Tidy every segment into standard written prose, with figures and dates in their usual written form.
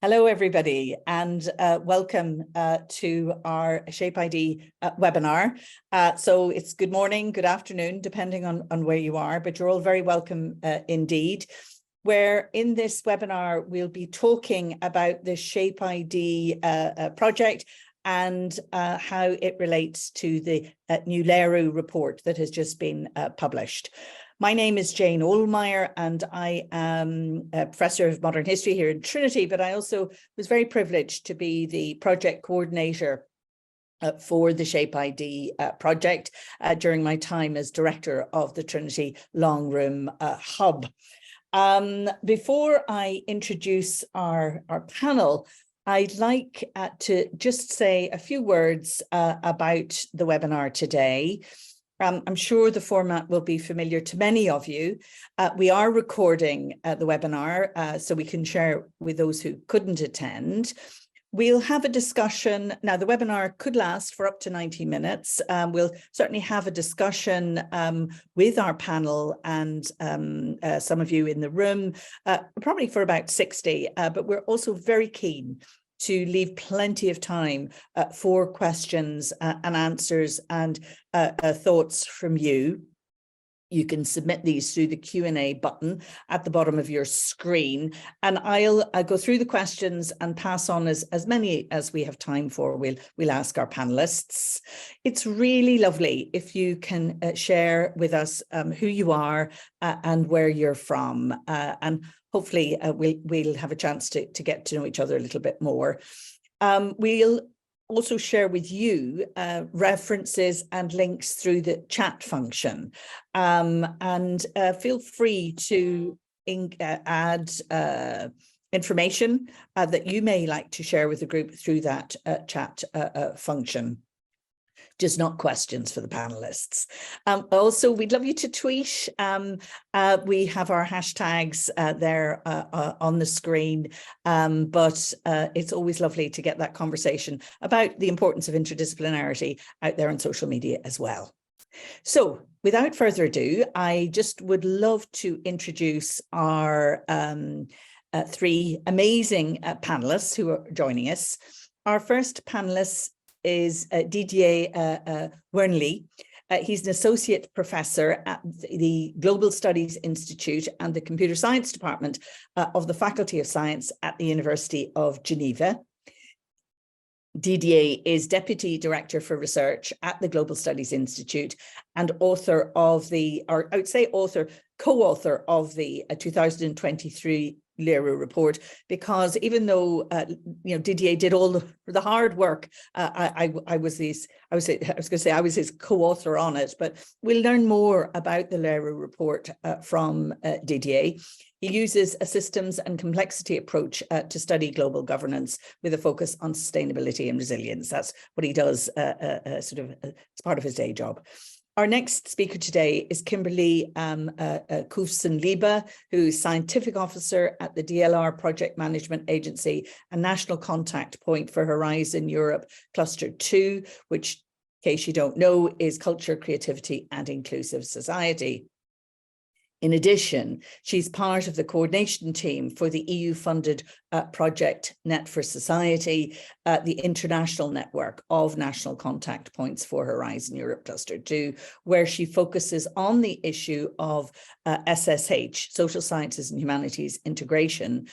Hello, everybody, and welcome to our Shape ID webinar. So it's good morning, good afternoon, depending on where you are, but you're all very welcome indeed. Where in this webinar, we'll be talking about the Shape ID project and how it relates to the new LERU report that has just been published. My name is Jane Ohlmeyer, and I am a professor of modern history here in Trinity, but I also was very privileged to be the project coordinator for the Shape ID project during my time as director of the Trinity Long Room Hub. Before I introduce our panel, I'd like to just say a few words about the webinar today. I'm sure the format will be familiar to many of you. We are recording the webinar so we can share with those who couldn't attend. We'll have a discussion. Now, the webinar could last for up to 90 minutes. We'll certainly have a discussion with our panel and some of you in the room, probably for about 60, but we're also very keen to leave plenty of time for questions and answers and thoughts from you. You can submit these through the Q&A button at the bottom of your screen, and I'll go through the questions and pass on as many as we have time for. We'll ask our panelists. It's really lovely if you can share with us who you are and where you're from, and hopefully we'll have a chance to get to know each other a little bit more. We'll also share with you references and links through the chat function, and feel free to add information that you may like to share with the group through that chat function. Just not questions for the panelists. Also, we'd love you to tweet. We have our hashtags there on the screen, but it's always lovely to get that conversation about the importance of interdisciplinarity out there on social media as well. So without further ado, I just would love to introduce our three amazing panelists who are joining us. Our first panelist is Didier Wernli. He's an associate professor at the Global Studies Institute and the Computer Science Department of the Faculty of Science at the University of Geneva. Didier is Deputy Director for Research at the Global Studies Institute and author of co-author of the 2023 LERU report, because even though Didier did all the hard work, I was his co-author on it, but we'll learn more about the LERU report from Didier. He uses a systems and complexity approach to study global governance with a focus on sustainability and resilience. That's what he does as part of his day job. Our next speaker today is Kimberly Couvson-Liebe, who's Scientific Officer at the DLR Project Management Agency, a national contact point for Horizon Europe Cluster 2, which, in case you don't know, is culture, creativity, and inclusive society. In addition, she's part of the coordination team for the EU-funded project Net for Society, the international network of national contact points for Horizon Europe Cluster 2, where she focuses on the issue of SSH, Social Sciences and Humanities integration.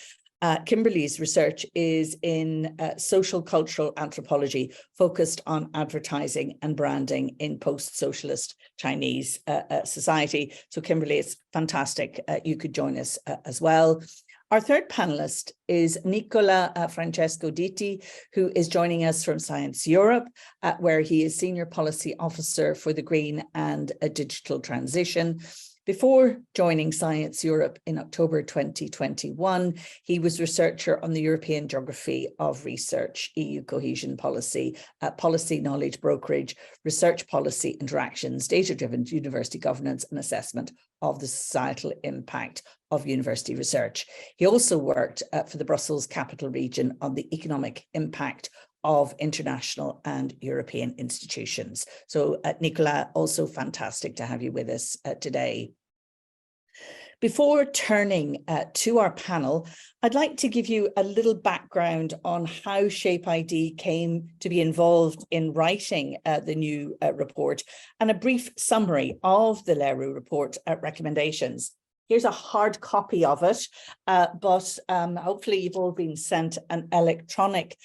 Kimberly's research is in social cultural anthropology, focused on advertising and branding in post-socialist Chinese society. So Kimberly, it's fantastic you could join us as well. Our third panelist is Nicola Francesco Dotti, who is joining us from Science Europe, where he is Senior Policy Officer for the Green and Digital Transition. Before joining Science Europe in October 2021, he was researcher on the European Geography of Research, EU cohesion policy, policy knowledge brokerage, research policy interactions, data-driven university governance and assessment of the societal impact of university research. He also worked for the Brussels Capital Region on the economic impact of international and European institutions. So Nicola, also fantastic to have you with us today. Before turning to our panel, I'd like to give you a little background on how Shape ID came to be involved in writing the new report, and a brief summary of the LERU report recommendations. Here's a hard copy of it, but hopefully you've all been sent an electronic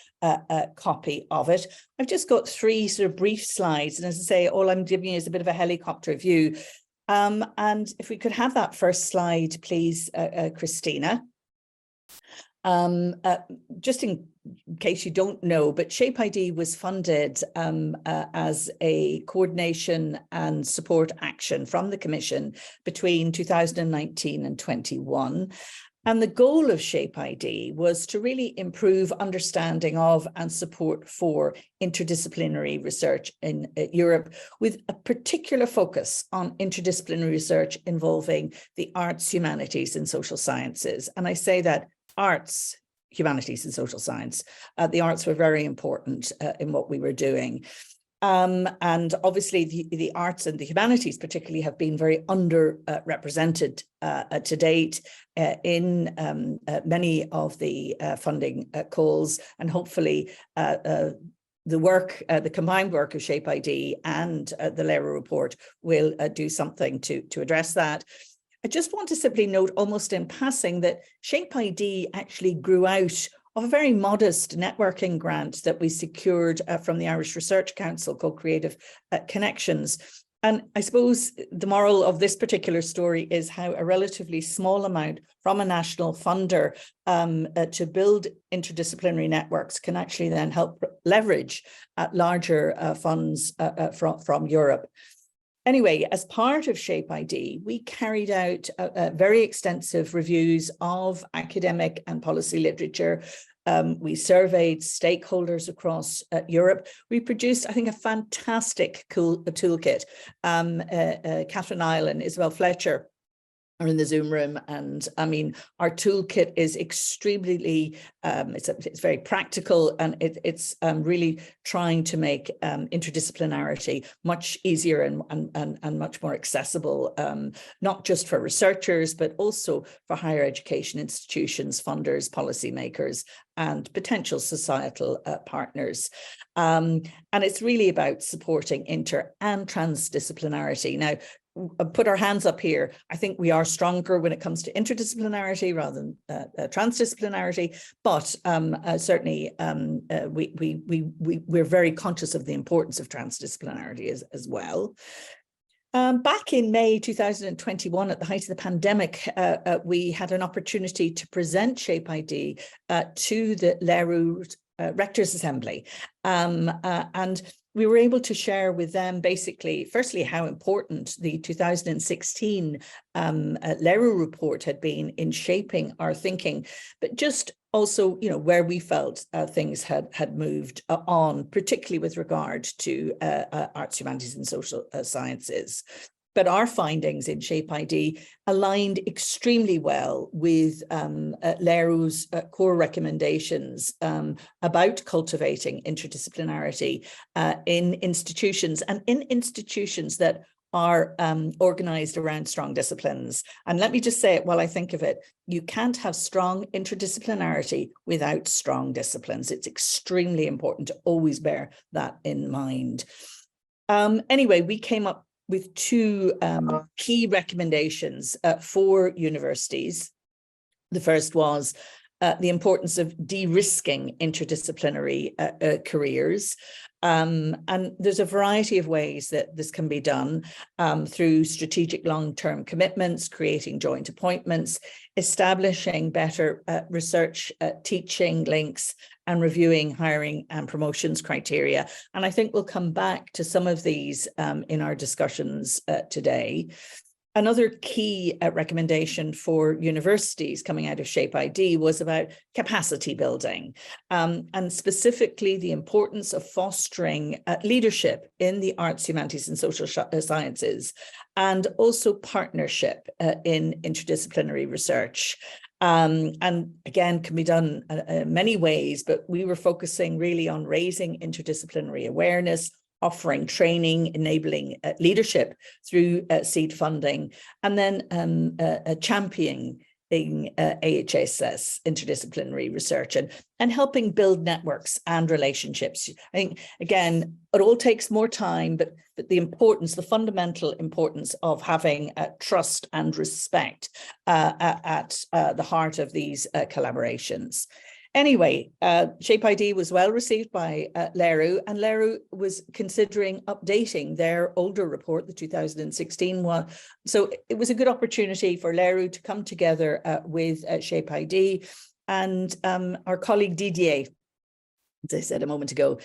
copy of it. I've just got three sort of brief slides, and as I say, all I'm giving you is a bit of a helicopter view. And if we could have that first slide, please, Christina. Just in case you don't know, but Shape ID was funded as a coordination and support action from the Commission between 2019 and 21. And the goal of Shape ID was to really improve understanding of and support for interdisciplinary research in Europe, with a particular focus on interdisciplinary research involving the arts, humanities, and social sciences. And I say that arts, humanities, and social science. The arts were very important in what we were doing. And obviously the arts and the humanities particularly have been very underrepresented to date in many of the funding calls, and hopefully the combined work of Shape ID and the LERU report will do something to address that. I just want to simply note, almost in passing, that Shape ID actually grew out of a very modest networking grant that we secured from the Irish Research Council called Creative Connections. And I suppose the moral of this particular story is how a relatively small amount from a national funder to build interdisciplinary networks can actually then help leverage larger funds from Europe. Anyway, as part of Shape ID, we carried out very extensive reviews of academic and policy literature. We surveyed stakeholders across Europe. We produced, I think, a fantastic toolkit. Catherine Isle and Isabel Fletcher are in the Zoom room, and I mean, our toolkit is extremely, it's very practical, and it's really trying to make interdisciplinarity much easier and much more accessible, not just for researchers, but also for higher education institutions, funders, policymakers, and potential societal partners. And it's really about supporting inter and transdisciplinarity. Now, put our hands up here. I think we are stronger when it comes to interdisciplinarity rather than transdisciplinarity, but certainly we're very conscious of the importance of transdisciplinarity as well. Back in May 2021, at the height of the pandemic, we had an opportunity to present Shape ID to the LERU Rectors Assembly, and we were able to share with them basically, firstly, how important the 2016 LERU report had been in shaping our thinking, but just also, you know, where we felt things had moved on, particularly with regard to arts, humanities, and social sciences. But our findings in Shape ID aligned extremely well with LERU's core recommendations about cultivating interdisciplinarity in institutions, and in institutions that are organized around strong disciplines. And let me just say it while I think of it, you can't have strong interdisciplinarity without strong disciplines. It's extremely important to always bear that in mind. Anyway, we came up with two key recommendations for universities. The first was the importance of de-risking interdisciplinary careers. And there's a variety of ways that this can be done through strategic long-term commitments, creating joint appointments, establishing better research teaching links, and reviewing hiring and promotions criteria. And I think we'll come back to some of these in our discussions today. Another key recommendation for universities coming out of Shape ID was about capacity building, and specifically the importance of fostering leadership in the arts, humanities, and social sciences, and also partnership in interdisciplinary research. And again, can be done in many ways, but we were focusing really on raising interdisciplinary awareness, offering training, enabling leadership through seed funding, and then championing AHSS interdisciplinary research and helping build networks and relationships. I think, again, it all takes more time, but the importance, the fundamental importance of having trust and respect at the heart of these collaborations. Anyway, Shape ID was well received by LERU, and LERU was considering updating their older report, the 2016 one. So it was a good opportunity for LERU to come together with Shape ID, and our colleague Didier, as I said a moment ago,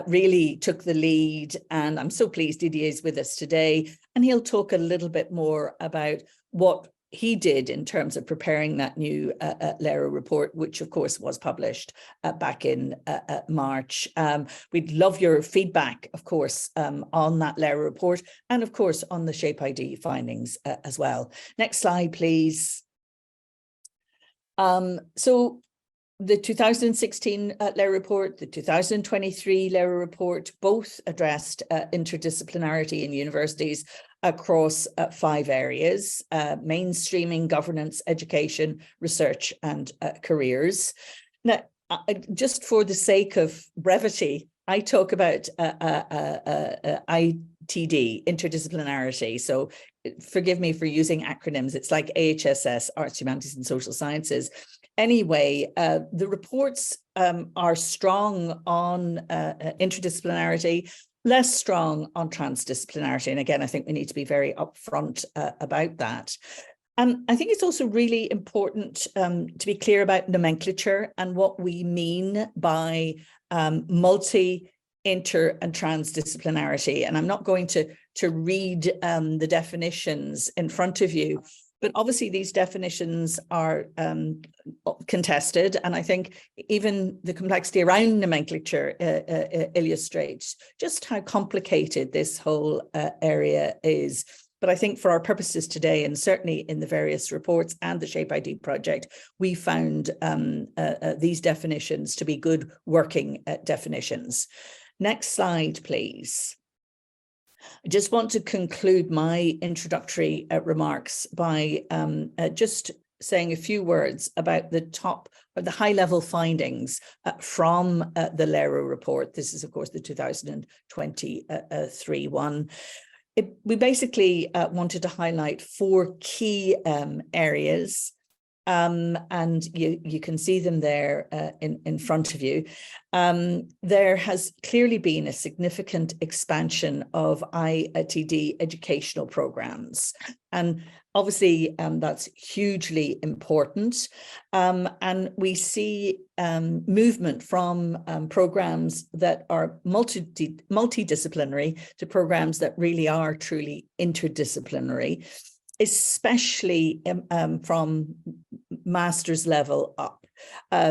really took the lead, and I'm so pleased Didier is with us today, and he'll talk a little bit more about what he did in terms of preparing that new LERU report, which of course was published back in March. We'd love your feedback, of course, on that LERU report, and of course on the Shape ID findings as well. Next slide, please. So the 2016 LERU report, the 2023 LERU report, both addressed interdisciplinarity in universities across 5 areas: mainstreaming, governance, education, research, and careers. Now, just for the sake of brevity, I talk about ITD, interdisciplinarity. So forgive me for using acronyms. It's like AHSS, Arts, Humanities, and Social Sciences. Anyway, the reports are strong on interdisciplinarity, less strong on transdisciplinarity. And again, I think we need to be very upfront about that. And I think it's also really important to be clear about nomenclature and what we mean by multi, inter, and transdisciplinarity. And I'm not going to read the definitions in front of you, but obviously these definitions are contested, and I think even the complexity around nomenclature illustrates just how complicated this whole area is. But I think for our purposes today, and certainly in the various reports and the Shape ID project, we found these definitions to be good working definitions. Next slide, please. I just want to conclude my introductory remarks by just saying a few words about the top or the high-level findings from the LERU report. This is, of course, the 2023 one. We basically wanted to highlight 4 key areas, and you can see them there in front of you. There has clearly been a significant expansion of ITD educational programs, and obviously that's hugely important. And we see movement from programs that are multidisciplinary to programs that really are truly interdisciplinary, especially from master's level up.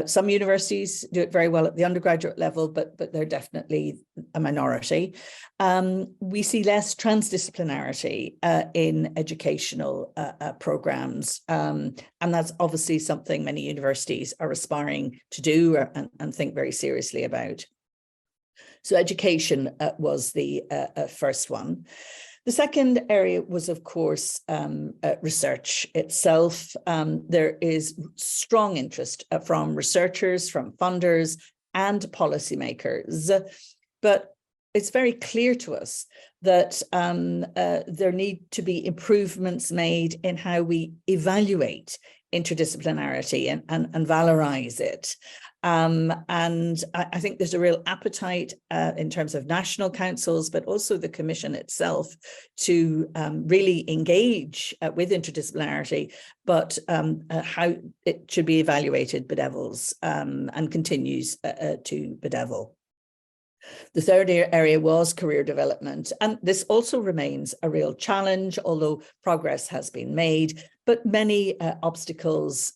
Some universities do it very well at the undergraduate level, but they're definitely a minority. We see less transdisciplinarity in educational programs, and that's obviously something many universities are aspiring to do and think very seriously about. So education was the first one. The second area was, of course, research itself. There is strong interest from researchers, from funders, and policymakers. But it's very clear to us that there need to be improvements made in how we evaluate interdisciplinarity and valorize it. And I think there's a real appetite in terms of national councils, but also the Commission itself to really engage with interdisciplinarity, but how it should be evaluated bedevils and continues to bedevil. The third area was career development, and this also remains a real challenge, although progress has been made, but many obstacles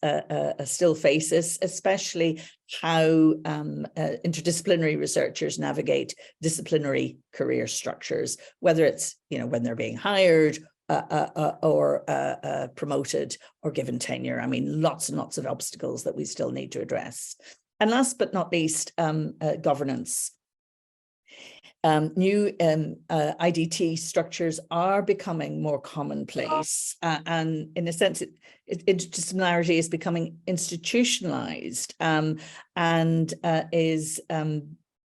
still face us, especially how interdisciplinary researchers navigate disciplinary career structures, whether it's, when they're being hired or promoted or given tenure. I mean, lots and lots of obstacles that we still need to address. And last but not least, governance. new IDT structures are becoming more commonplace, and in a sense, interdisciplinarity is becoming institutionalized, and is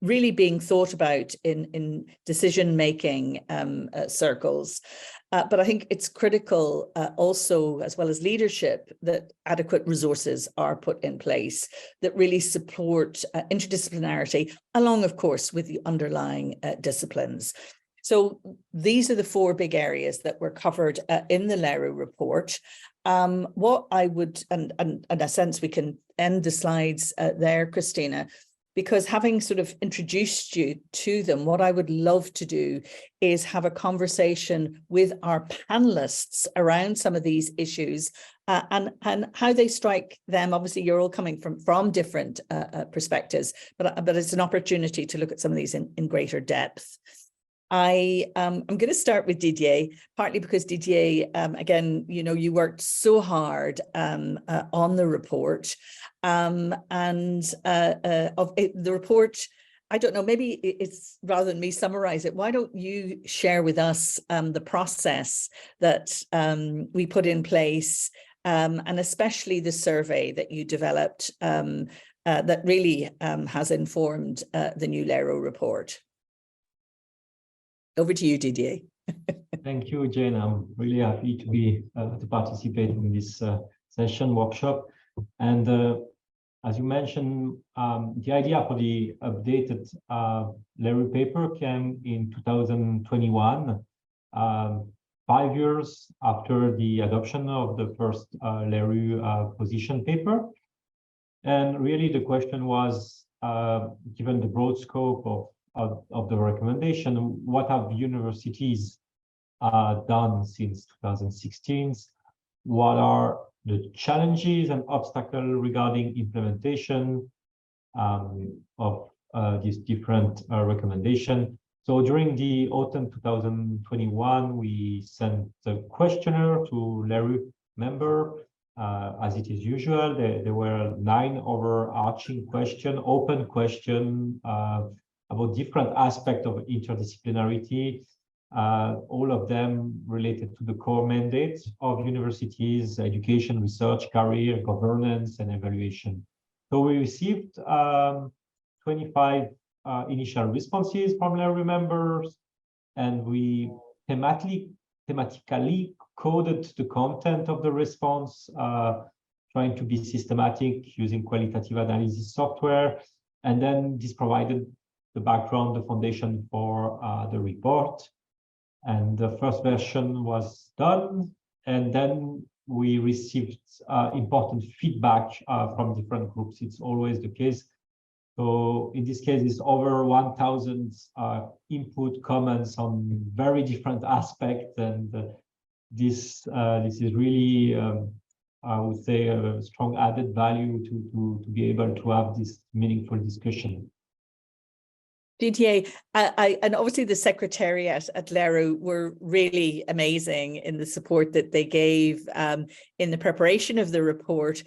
really being thought about in decision-making circles. But I think it's critical also, as well as leadership, that adequate resources are put in place that really support interdisciplinarity, along, of course, with the underlying disciplines. So these are the four big areas that were covered in the LERU report. What I would, and in a sense, we can end the slides there, Christina, because having sort of introduced you to them, what I would love to do is have a conversation with our panelists around some of these issues and how they strike them. Obviously, you're all coming from different perspectives, but it's an opportunity to look at some of these in greater depth. I'm going to start with Didier, partly because Didier, again, you know, you worked so hard on the report, and the report, I don't know, maybe it's rather than me summarize it, why don't you share with us the process that we put in place, and especially the survey that you developed that really has informed the new LERU report. Over to you, Didier. Thank you, Jane. I'm really happy to be to participate in this session workshop. And as you mentioned, the idea for the updated LERU paper came in 2021, 5 years after the adoption of the first LERU position paper. And really the question was, given the broad scope of the recommendation, what have universities done since 2016? What are the challenges and obstacles regarding implementation of these different recommendations? So during the autumn 2021, we sent a questionnaire to LERU members. As it is usual, there were 9 overarching questions, open questions, about different aspects of interdisciplinarity, all of them related to the core mandates of universities: education, research, career, governance, and evaluation. So we received 25 initial responses from LERU members, and we thematically coded the content of the response, trying to be systematic using qualitative analysis software, and then this provided the background, the foundation for the report. And the first version was done, and then we received important feedback from different groups. It's always the case. So in this case, it's over 1,000 input comments on very different aspects, and this is really, I would say, a strong added value to be able to have this meaningful discussion. Didier, and obviously the Secretariat at LERU were really amazing in the support that they gave in the preparation of the report.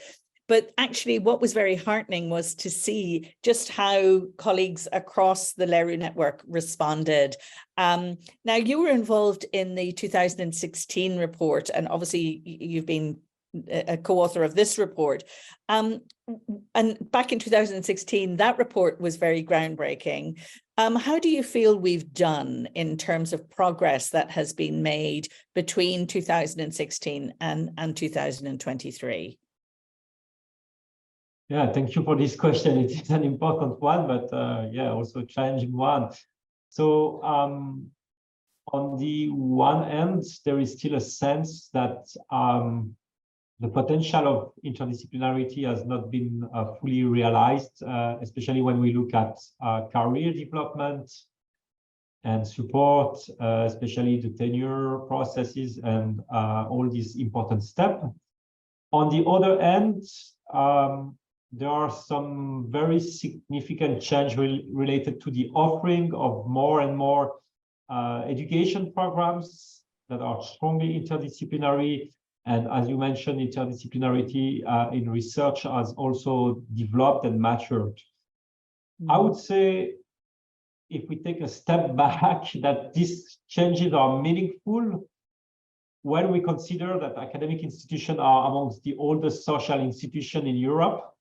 But actually what was very heartening was to see just how colleagues across the LERU network responded. Now, you were involved in the 2016 report, and obviously you've been a co-author of this report. And back in 2016, that report was very groundbreaking. How do you feel we've done in terms of progress that has been made between 2016 and 2023? Yeah, thank you for this question. It is an important one, but yeah, also a challenging one. So on the one hand, there is still a sense that the potential of interdisciplinarity has not been fully realized, especially when we look at career development and support, especially the tenure processes and all these important steps. On the other hand, there are some very significant change related to the offering of more and more education programs that are strongly interdisciplinary. And as you mentioned, interdisciplinarity in research has also developed and matured. I would say if we take a step back, that these changes are meaningful when we consider that academic institutions are amongst the oldest social institutions in Europe,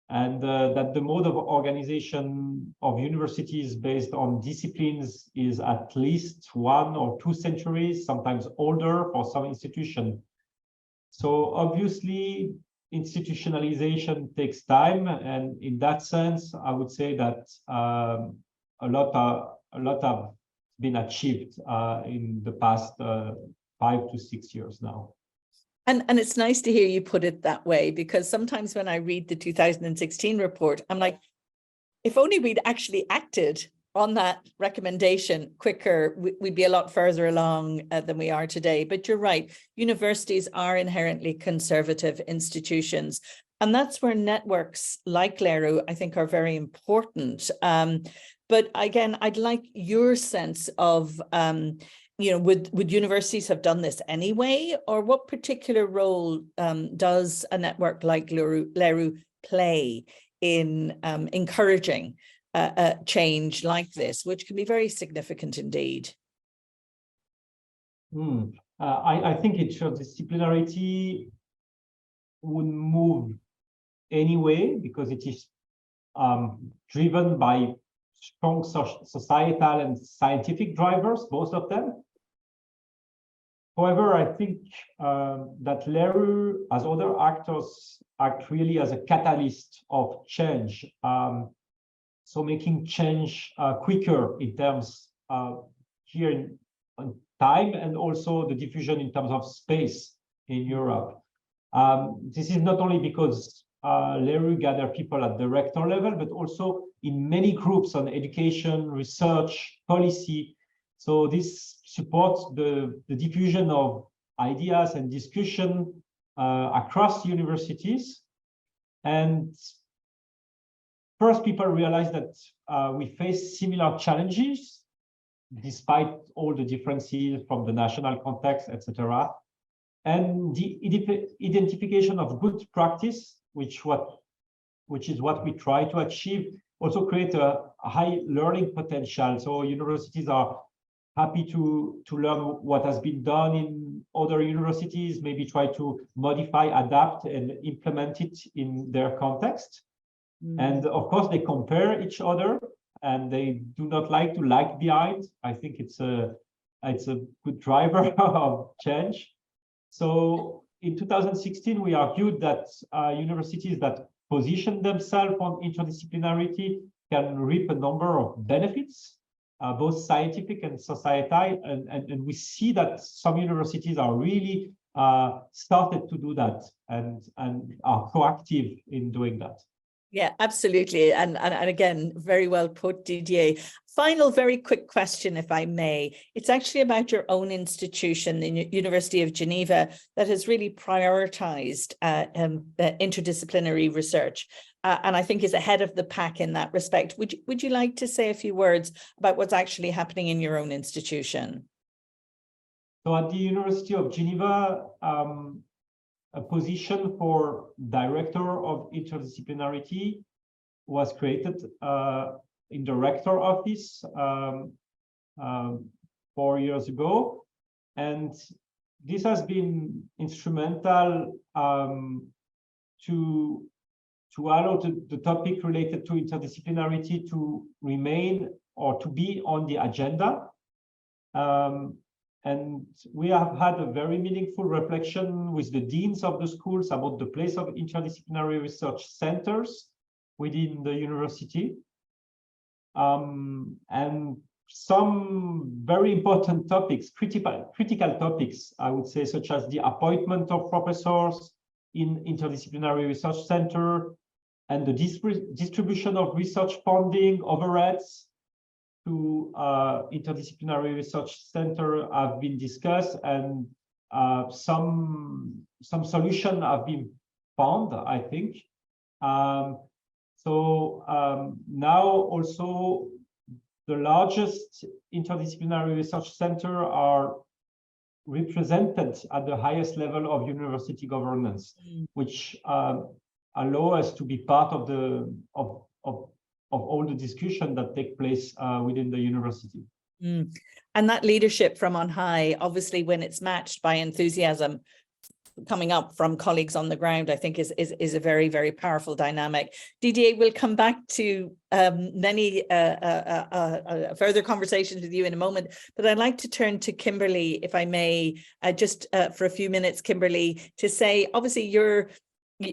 and that the mode of organization of universities based on disciplines is at least 1 or 2 centuries, sometimes older for some institutions. So obviously, institutionalization takes time, and in that sense, I would say that a lot have been achieved in the past 5 to 6 years now. And it's nice to hear you put it that way, because sometimes when I read the 2016 report, I'm like, if only we'd actually acted on that recommendation quicker, we'd be a lot further along than we are today. But you're right, universities are inherently conservative institutions. And that's where networks like LERU, I think, are very important. But again, I'd like your sense of, would universities have done this anyway? Or what particular role does a network like LERU play in encouraging change like this, which can be very significant indeed? I think interdisciplinarity would move anyway, because it is driven by strong societal and scientific drivers, both of them. However, I think that LERU, as other actors, act really as a catalyst of change. So making change quicker in terms here in time, and also the diffusion in terms of space in Europe. This is not only because LERU gather people at the rector level, but also in many groups on education, research, policy. So this supports the diffusion of ideas and discussion across universities. And first, people realize that we face similar challenges, despite all the differences from the national context, etc. And the identification of good practice, which is what we try to achieve, also create a high learning potential. So universities are happy to learn what has been done in other universities, maybe try to modify, adapt, and implement it in their context. And of course, they compare each other, and they do not like to lag behind. I think it's a good driver of change. So in 2016, we argued that universities that position themselves on interdisciplinarity can reap a number of benefits, both scientific and societal. And we see that some universities are really started to do that and are proactive in doing that. Yeah, absolutely. And again, very well put, Didier. Final, very quick question, if I may. It's actually about your own institution, the University of Geneva, that has really prioritized interdisciplinary research, and I think is ahead of the pack in that respect. Would you like to say a few words about what's actually happening in your own institution? So at the University of Geneva, a position for Director of Interdisciplinarity was created in the Rector office 4 years ago. And this has been instrumental to allow the topic related to interdisciplinarity to remain or to be on the agenda. And we have had a very meaningful reflection with the deans of the schools about the place of interdisciplinary research centers within the university. And some very important topics, critical topics, I would say, such as the appointment of professors in interdisciplinary research center and the distribution of research funding overheads to interdisciplinary research center have been discussed, and some solution have been found, I think. So now also the largest interdisciplinary research center are represented at the highest level of university governance, which allow us to be part of all the discussion that take place within the university. And that leadership from on high, obviously, when it's matched by enthusiasm coming up from colleagues on the ground, I think is a very, very powerful dynamic. Didier, we'll come back to many further conversations with you in a moment, but I'd like to turn to Kimberly, if I may, just for a few minutes, Kimberly, to say, obviously,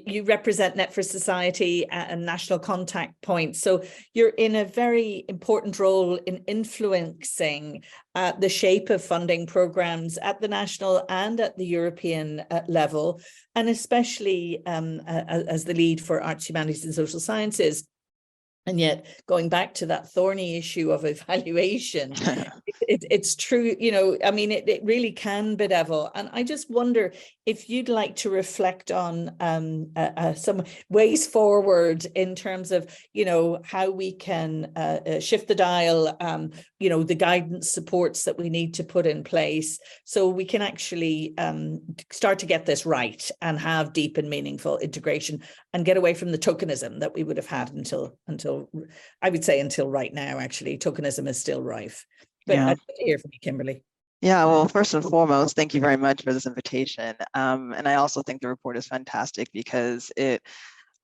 you represent Net for Society and national contact points. So you're in a very important role in influencing the shape of funding programs at the national and at the European level, and especially as the lead for arts, humanities and social sciences. And yet, going back to that thorny issue of evaluation, it's true, you know, I mean, it really can bedevil. And I just wonder if you'd like to reflect on some ways forward in terms of, you know, how we can shift the dial, you know, the guidance supports that we need to put in place so we can actually start to get this right and have deep and meaningful integration and get away from the tokenism that we would have had until I would say until right now. Actually, tokenism is still rife. But I'd like to hear from you, Kimberly. Yeah, well, first and foremost, thank you very much for this invitation. And I also think the report is fantastic because it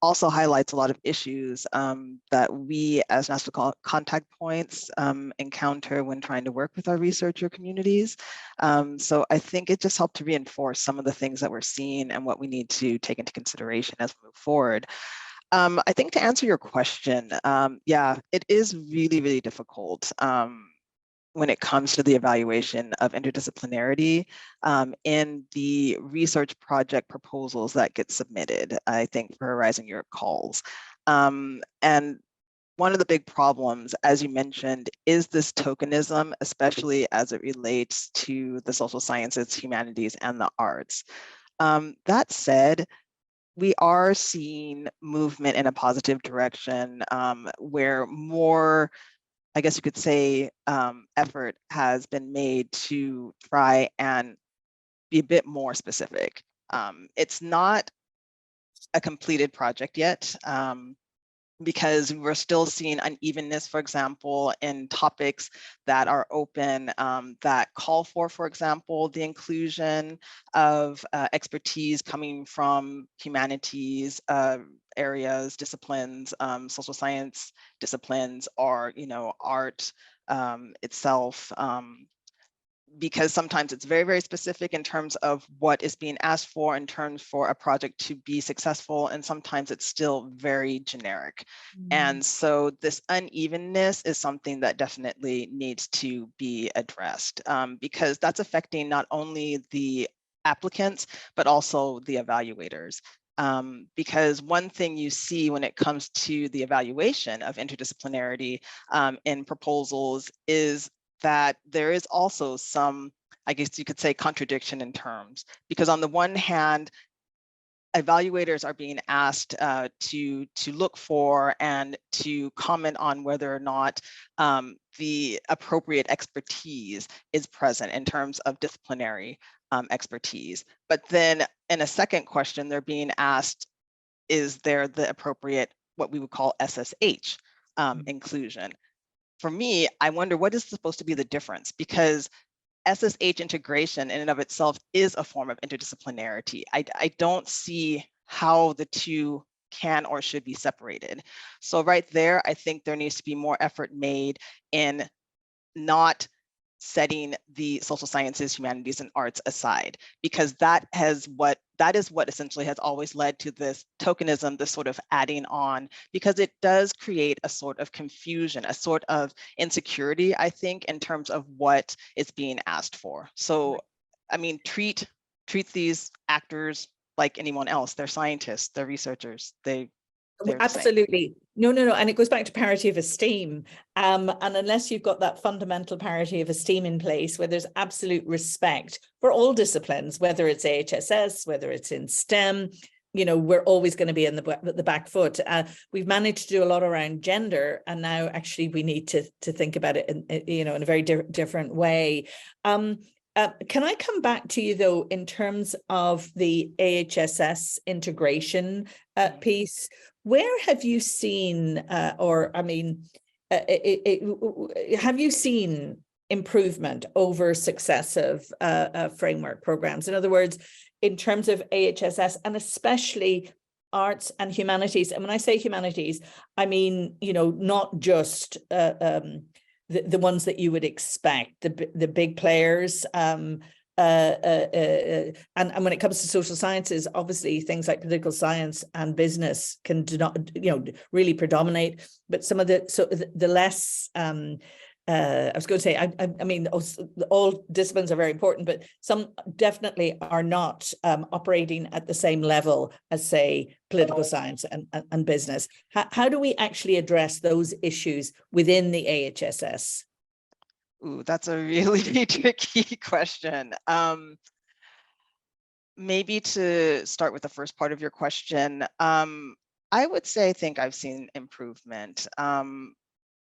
also highlights a lot of issues that we as national contact points encounter when trying to work with our researcher communities. So I think it just helped to reinforce some of the things that we're seeing and what we need to take into consideration as we move forward. I think to answer your question, yeah, it is really, really difficult when it comes to the evaluation of interdisciplinarity in the research project proposals that get submitted, I think, for Horizon Europe calls. And one of the big problems, as you mentioned, is this tokenism, especially as it relates to the social sciences, humanities, and the arts. That said, we are seeing movement in a positive direction where more, I guess you could say, effort has been made to try and be a bit more specific. It's not a completed project yet because we're still seeing unevenness, for example, in topics that are open, that call for example, the inclusion of expertise coming from humanities areas, disciplines, social science disciplines, or, you know, art itself. Because sometimes it's very, very specific in terms of what is being asked for in terms for a project to be successful, and sometimes it's still very generic. And so this unevenness is something that definitely needs to be addressed because that's affecting not only the applicants, but also the evaluators. Because one thing you see when it comes to the evaluation of interdisciplinarity in proposals is that there is also some, I guess you could say, contradiction in terms, because on the one hand, evaluators are being asked to look for and to comment on whether or not the appropriate expertise is present in terms of disciplinary expertise. But then in a second question, they're being asked, is there the appropriate, what we would call SSH inclusion? For me, I wonder what is supposed to be the difference, because SSH integration in and of itself is a form of interdisciplinarity. I don't see how the two can or should be separated. So right there, I think there needs to be more effort made in not setting the social sciences, humanities, and arts aside, because that is what essentially has always led to this tokenism, this sort of adding on, because it does create a sort of confusion, a sort of insecurity, I think, in terms of what is being asked for. So, I mean, treat these actors like anyone else. They're scientists, they're researchers, absolutely. No. And it goes back to parity of esteem. And unless you've got that fundamental parity of esteem in place, where there's absolute respect for all disciplines, whether it's AHSS, whether it's in STEM, you know, we're always going to be in the back foot. We've managed to do a lot around gender, and now actually we need to think about it in, you know, in a very different way. Can I come back to you, though, in terms of the AHSS integration piece? Where have you seen, have you seen improvement over successive framework programs? In other words, in terms of AHSS, and especially arts and humanities. And when I say humanities, I mean, not just the ones that you would expect, the big players. And when it comes to social sciences, obviously things like political science and business can really predominate. But some of the less I was going to say, I mean, all disciplines are very important, but some definitely are not operating at the same level as, say, political science and business. How do we actually address those issues within the AHSS? Ooh, that's a really tricky question. Maybe to start with the first part of your question, I would say I think I've seen improvement.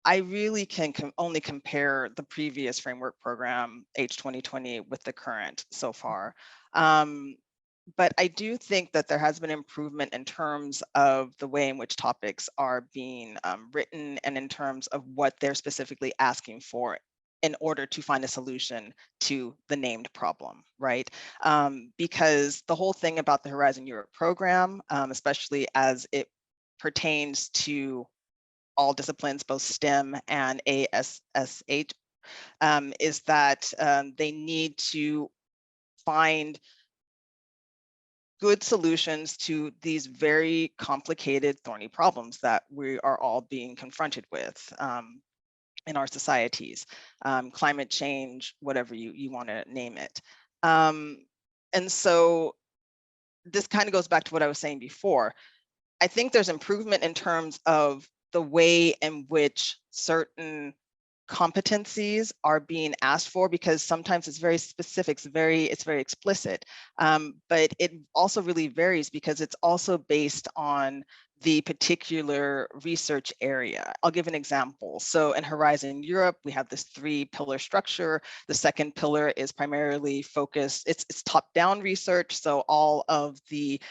I really can only compare the previous framework program, H2020, with the current so far. But I do think that there has been improvement in terms of the way in which topics are being written and in terms of what they're specifically asking for in order to find a solution to the named problem, right? Because the whole thing about the Horizon Europe program, especially as it pertains to all disciplines, both STEM and ASSH, is that they need to find good solutions to these very complicated, thorny problems that we are all being confronted with in our societies, climate change, whatever you want to name it. And so this kind of goes back to what I was saying before. I think there's improvement in terms of the way in which certain competencies are being asked for, because sometimes it's very specific, it's very explicit, but it also really varies because it's also based on the particular research area. I'll give an example. So in Horizon Europe, we have this 3-pillar structure. The second pillar is primarily focused, it's top-down research. So all of the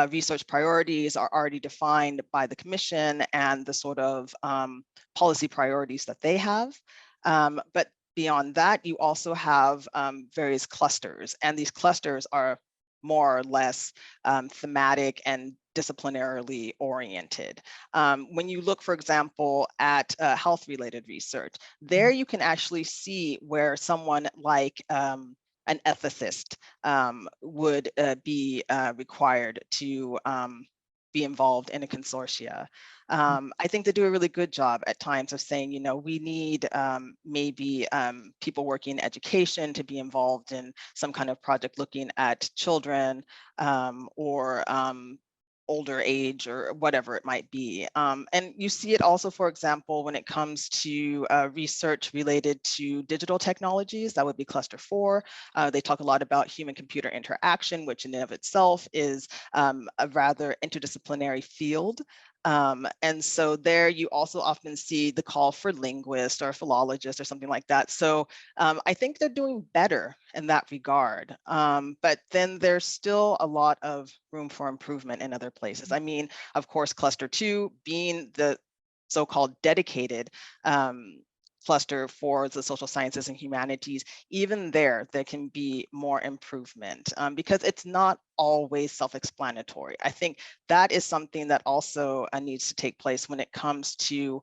research priorities are already defined by the Commission and the sort of policy priorities that they have. But beyond that, you also have various clusters, and these clusters are more or less thematic and disciplinarily oriented. When you look, for example, at health-related research, there you can actually see where someone like an ethicist would be required to be involved in a consortia. I think they do a really good job at times of saying, we need maybe people working in education to be involved in some kind of project looking at children or older age or whatever it might be. And you see it also, for example, when it comes to research related to digital technologies, that would be cluster 4. They talk a lot about human-computer interaction, which in and of itself is a rather interdisciplinary field. And so there you also often see the call for linguists or philologists or something like that. So I think they're doing better in that regard. But then there's still a lot of room for improvement in other places. I mean, of course, cluster 2 being the so-called dedicated cluster for the social sciences and humanities, even there can be more improvement because it's not always self-explanatory. I think that is something that also needs to take place when it comes to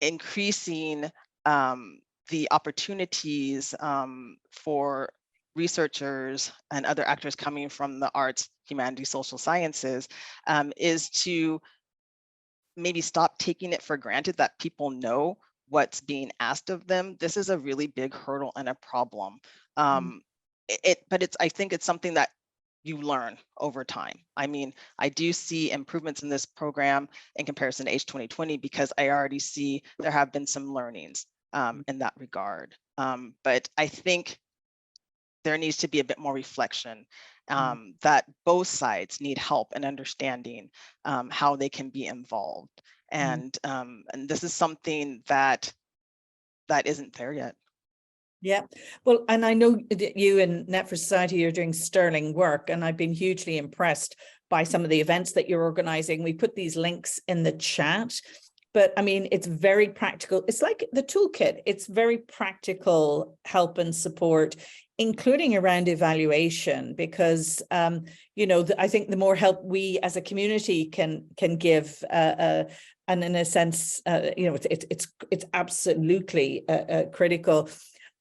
increasing the opportunities for researchers and other actors coming from the arts, humanities, social sciences, is to maybe stop taking it for granted that people know what's being asked of them. This is a really big hurdle and a problem. But I think it's something that you learn over time. I mean, I do see improvements in this program in comparison to H2020 because I already see there have been some learnings in that regard. But I think there needs to be a bit more reflection that both sides need help in understanding how they can be involved. And this is something that isn't there yet. Yeah, well, and I know that you and Net for Society are doing sterling work, and I've been hugely impressed by some of the events that you're organizing. We put these links in the chat, but I mean, it's very practical. It's like the toolkit. It's very practical help and support, including around evaluation, because you know, I think the more help we as a community can give, and in a sense, you know, it's absolutely critical.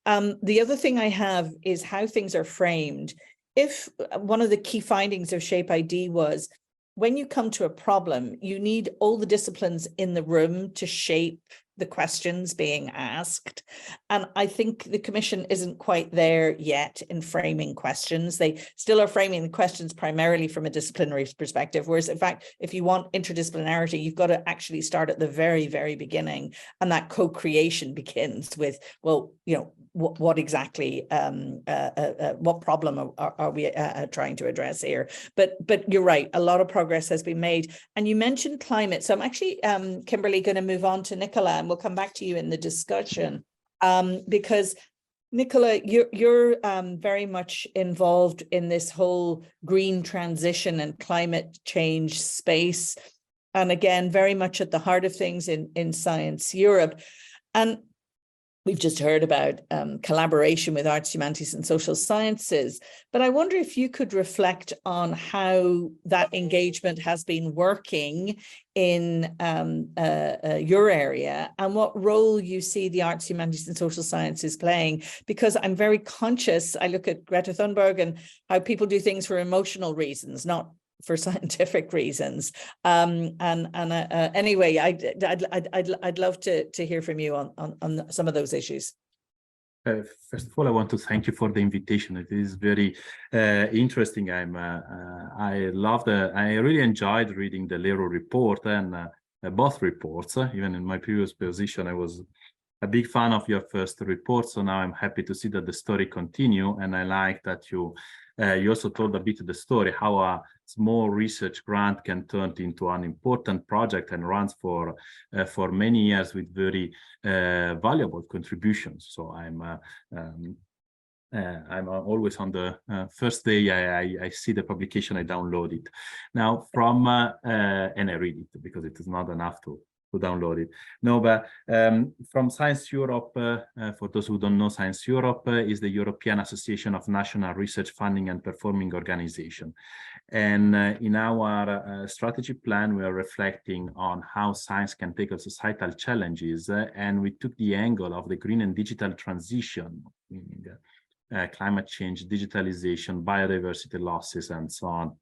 The other thing I have is how things are framed. If one of the key findings of Shape ID was, when you come to a problem, you need all the disciplines in the room to shape the questions being asked. And I think the Commission isn't quite there yet in framing questions. They still are framing the questions primarily from a disciplinary perspective, whereas in fact, if you want interdisciplinarity, you've got to actually start at the very, very beginning. And that co-creation begins with, well, you know, what exactly, what problem are we trying to address here? But you're right, a lot of progress has been made. And you mentioned climate. So I'm actually, Kimberly, going to move on to Nicola, and we'll come back to you in the discussion, because Nicola, you're very much involved in this whole green transition and climate change space. And again, very much at the heart of things in Science Europe. And we've just heard about collaboration with arts, humanities, and social sciences. But I wonder if you could reflect on how that engagement has been working in your area, and what role you see the arts, humanities, and social sciences playing. Because I'm very conscious, I look at Greta Thunberg and how people do things for emotional reasons, not for scientific reasons. Anyway, I'd love to hear from you on some of those issues. First of all, I want to thank you for the invitation. It is very interesting. I really enjoyed reading the LERU report and both reports. Even in my previous position, I was a big fan of your first report. So now I'm happy to see that the story continue. And I like that you also told a bit of the story, how a small research grant can turn into an important project and runs for many years with very valuable contributions. So I'm always on the first day I see the publication, I download it. Now from and I read it, because it is not enough to download it. No, but from Science Europe, for those who don't know, Science Europe is the European Association of National Research Funding and Performing Organization. And in our strategy plan, we are reflecting on how science can tackle societal challenges, and we took the angle of the green and digital transition, meaning climate change, digitalization, biodiversity losses, and so on.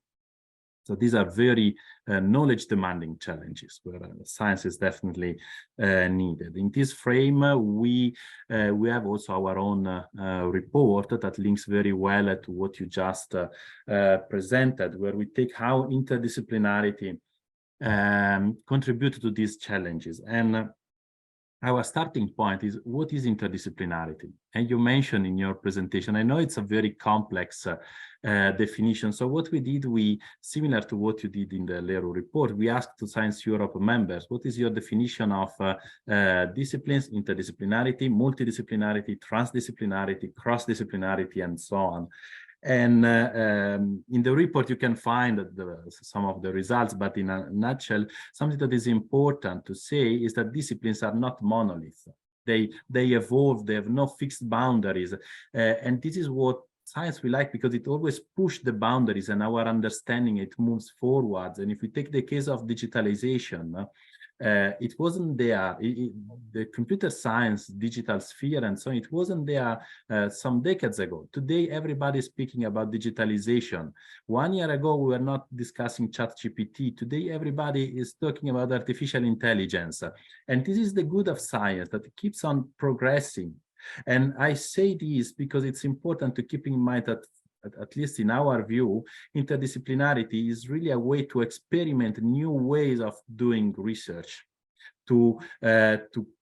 So these are very knowledge-demanding challenges where science is definitely needed. In this frame, we have also our own report that links very well to what you just presented, where we take how interdisciplinarity contributes to these challenges. And our starting point is, what is interdisciplinarity? And you mentioned in your presentation, I know it's a very complex definition. So what we did, similar to what you did in the LERU report, we asked to Science Europe members, what is your definition of disciplines, interdisciplinarity, multidisciplinarity, transdisciplinarity, cross-disciplinarity, and so on. And in the report, you can find some of the results, but in a nutshell, something that is important to say is that disciplines are not monoliths. They evolve, they have no fixed boundaries. And this is what science we like, because it always pushes the boundaries, and our understanding, it moves forwards. And if we take the case of digitalization, it wasn't there, the computer science, digital sphere, and so on, it wasn't there some decades ago. Today, everybody is speaking about digitalization. 1 year ago, we were not discussing ChatGPT. Today, everybody is talking about artificial intelligence. And this is the good of science, that it keeps on progressing. And I say this because it's important to keep in mind that, at least in our view, interdisciplinarity is really a way to experiment new ways of doing research. to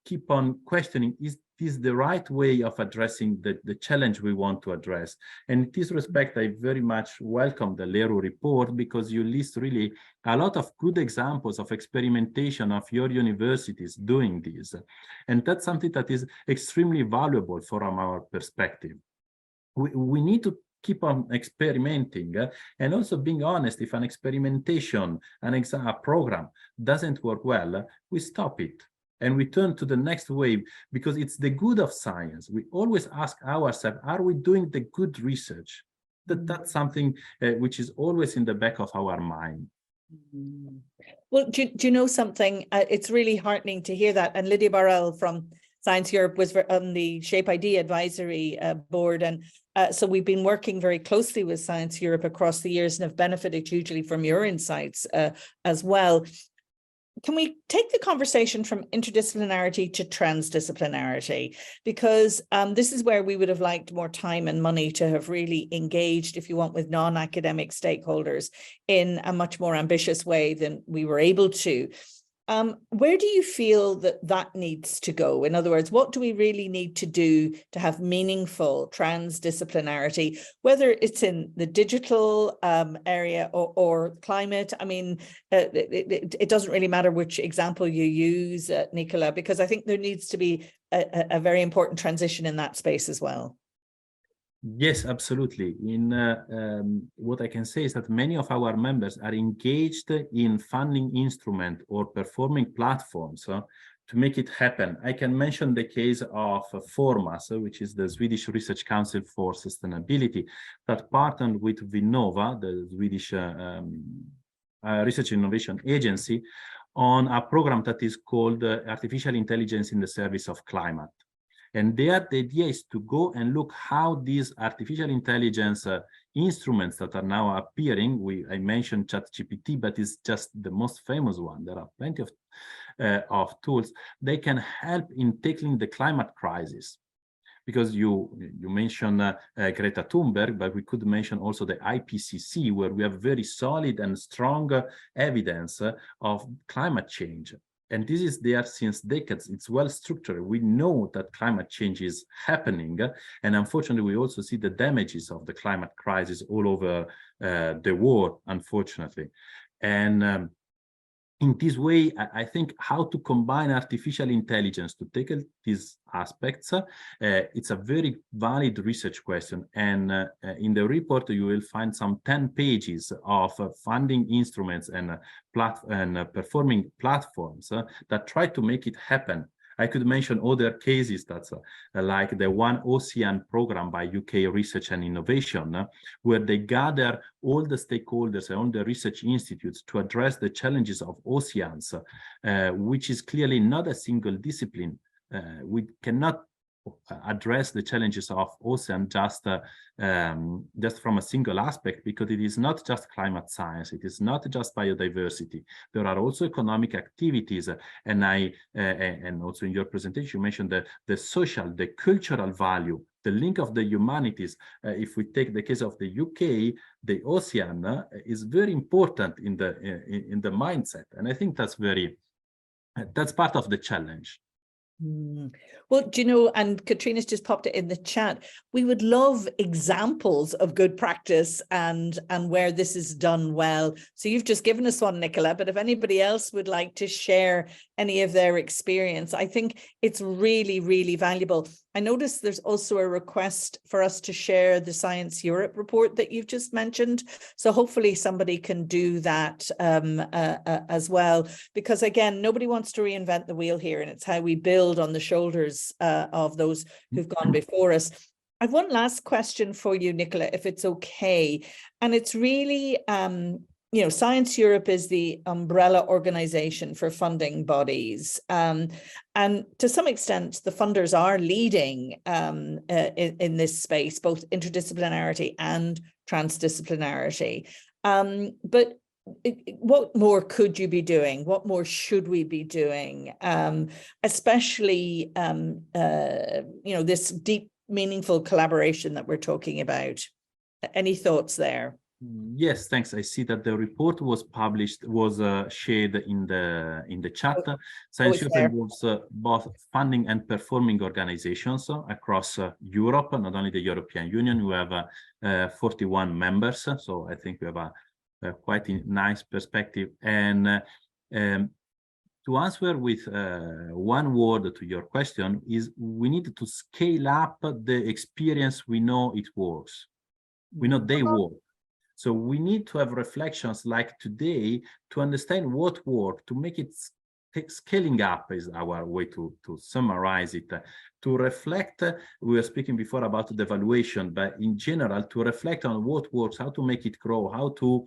keep on questioning, is this the right way of addressing the challenge we want to address? And in this respect, I very much welcome the LERU report, because you list really a lot of good examples of experimentation of your universities doing this. And that's something that is extremely valuable from our perspective. We need to keep on experimenting and also being honest. If an experimentation, a program doesn't work well, we stop it and we turn to the next wave, because it's the good of science. We always ask ourselves, are we doing the good research? That's something which is always in the back of our mind. Well, do you know something? It's really heartening to hear that. And Lydia Barrell from Science Europe was on the Shape ID advisory board. And so we've been working very closely with Science Europe across the years and have benefited hugely from your insights as well. Can we take the conversation from interdisciplinarity to transdisciplinarity? Because this is where we would have liked more time and money to have really engaged, if you want, with non-academic stakeholders in a much more ambitious way than we were able to. Where do you feel that needs to go? In other words, what do we really need to do to have meaningful transdisciplinarity, whether it's in the digital area or climate? I mean, it doesn't really matter which example you use, Nicola, because I think there needs to be a very important transition in that space as well. Yes, absolutely. What I can say is that many of our members are engaged in funding instrument or performing platforms to make it happen. I can mention the case of Formas, which is the Swedish Research Council for Sustainability, that partnered with Vinnova, the Swedish Research Innovation Agency, on a program that is called Artificial Intelligence in the Service of Climate. And there, the idea is to go and look how these artificial intelligence instruments that are now appearing, I mentioned ChatGPT, but it's just the most famous one. There are plenty of tools. They can help in tackling the climate crisis. Because you mentioned Greta Thunberg, but we could mention also the IPCC, where we have very solid and strong evidence of climate change. And this is there since decades. It's well structured. We know that climate change is happening. And unfortunately, we also see the damages of the climate crisis all over the world, unfortunately. And in this way, I think how to combine artificial intelligence to tackle these aspects, it's a very valid research question. And in the report, you will find some 10 pages of funding instruments and performing platforms that try to make it happen. I could mention other cases that's like the One Ocean program by UK Research and Innovation, where they gather all the stakeholders and all the research institutes to address the challenges of oceans, which is clearly not a single discipline. We cannot address the challenges of ocean just from a single aspect, because it is not just climate science, it is not just biodiversity. There are also economic activities, and also in your presentation you mentioned the social, the cultural value, the link of the humanities. If we take the case of the UK, the ocean is very important in the mindset, and I think that's part of the challenge. Well, do you know, and Katrina's just popped it in the chat, we would love examples of good practice and where this is done well. So you've just given us one, Nicola, but if anybody else would like to share any of their experience, I think it's really, really valuable. I noticed there's also a request for us to share the Science Europe report that you've just mentioned. So hopefully somebody can do that as well, because again, nobody wants to reinvent the wheel here, and it's how we build on the shoulders of those who've gone before us. I've one last question for you, Nicola, if it's okay. And it's really, you know, Science Europe is the umbrella organization for funding bodies. And to some extent, the funders are leading in this space, both interdisciplinarity and transdisciplinarity. But what more could you be doing? What more should we be doing? Especially, you know, this deep, meaningful collaboration that we're talking about. Any thoughts there? Yes, thanks. I see that the report was shared in the chat. Science Europe involves both funding and performing organizations across Europe, not only the European Union. We have 41 members, so I think we have a quite nice perspective. And to answer with one word to your question is we need to scale up the experience. We know it works. We know they work. So we need to have reflections like today to understand what worked, to make it scaling up is our way to summarize it, to reflect. We were speaking before about the evaluation, but in general, to reflect on what works, how to make it grow, how to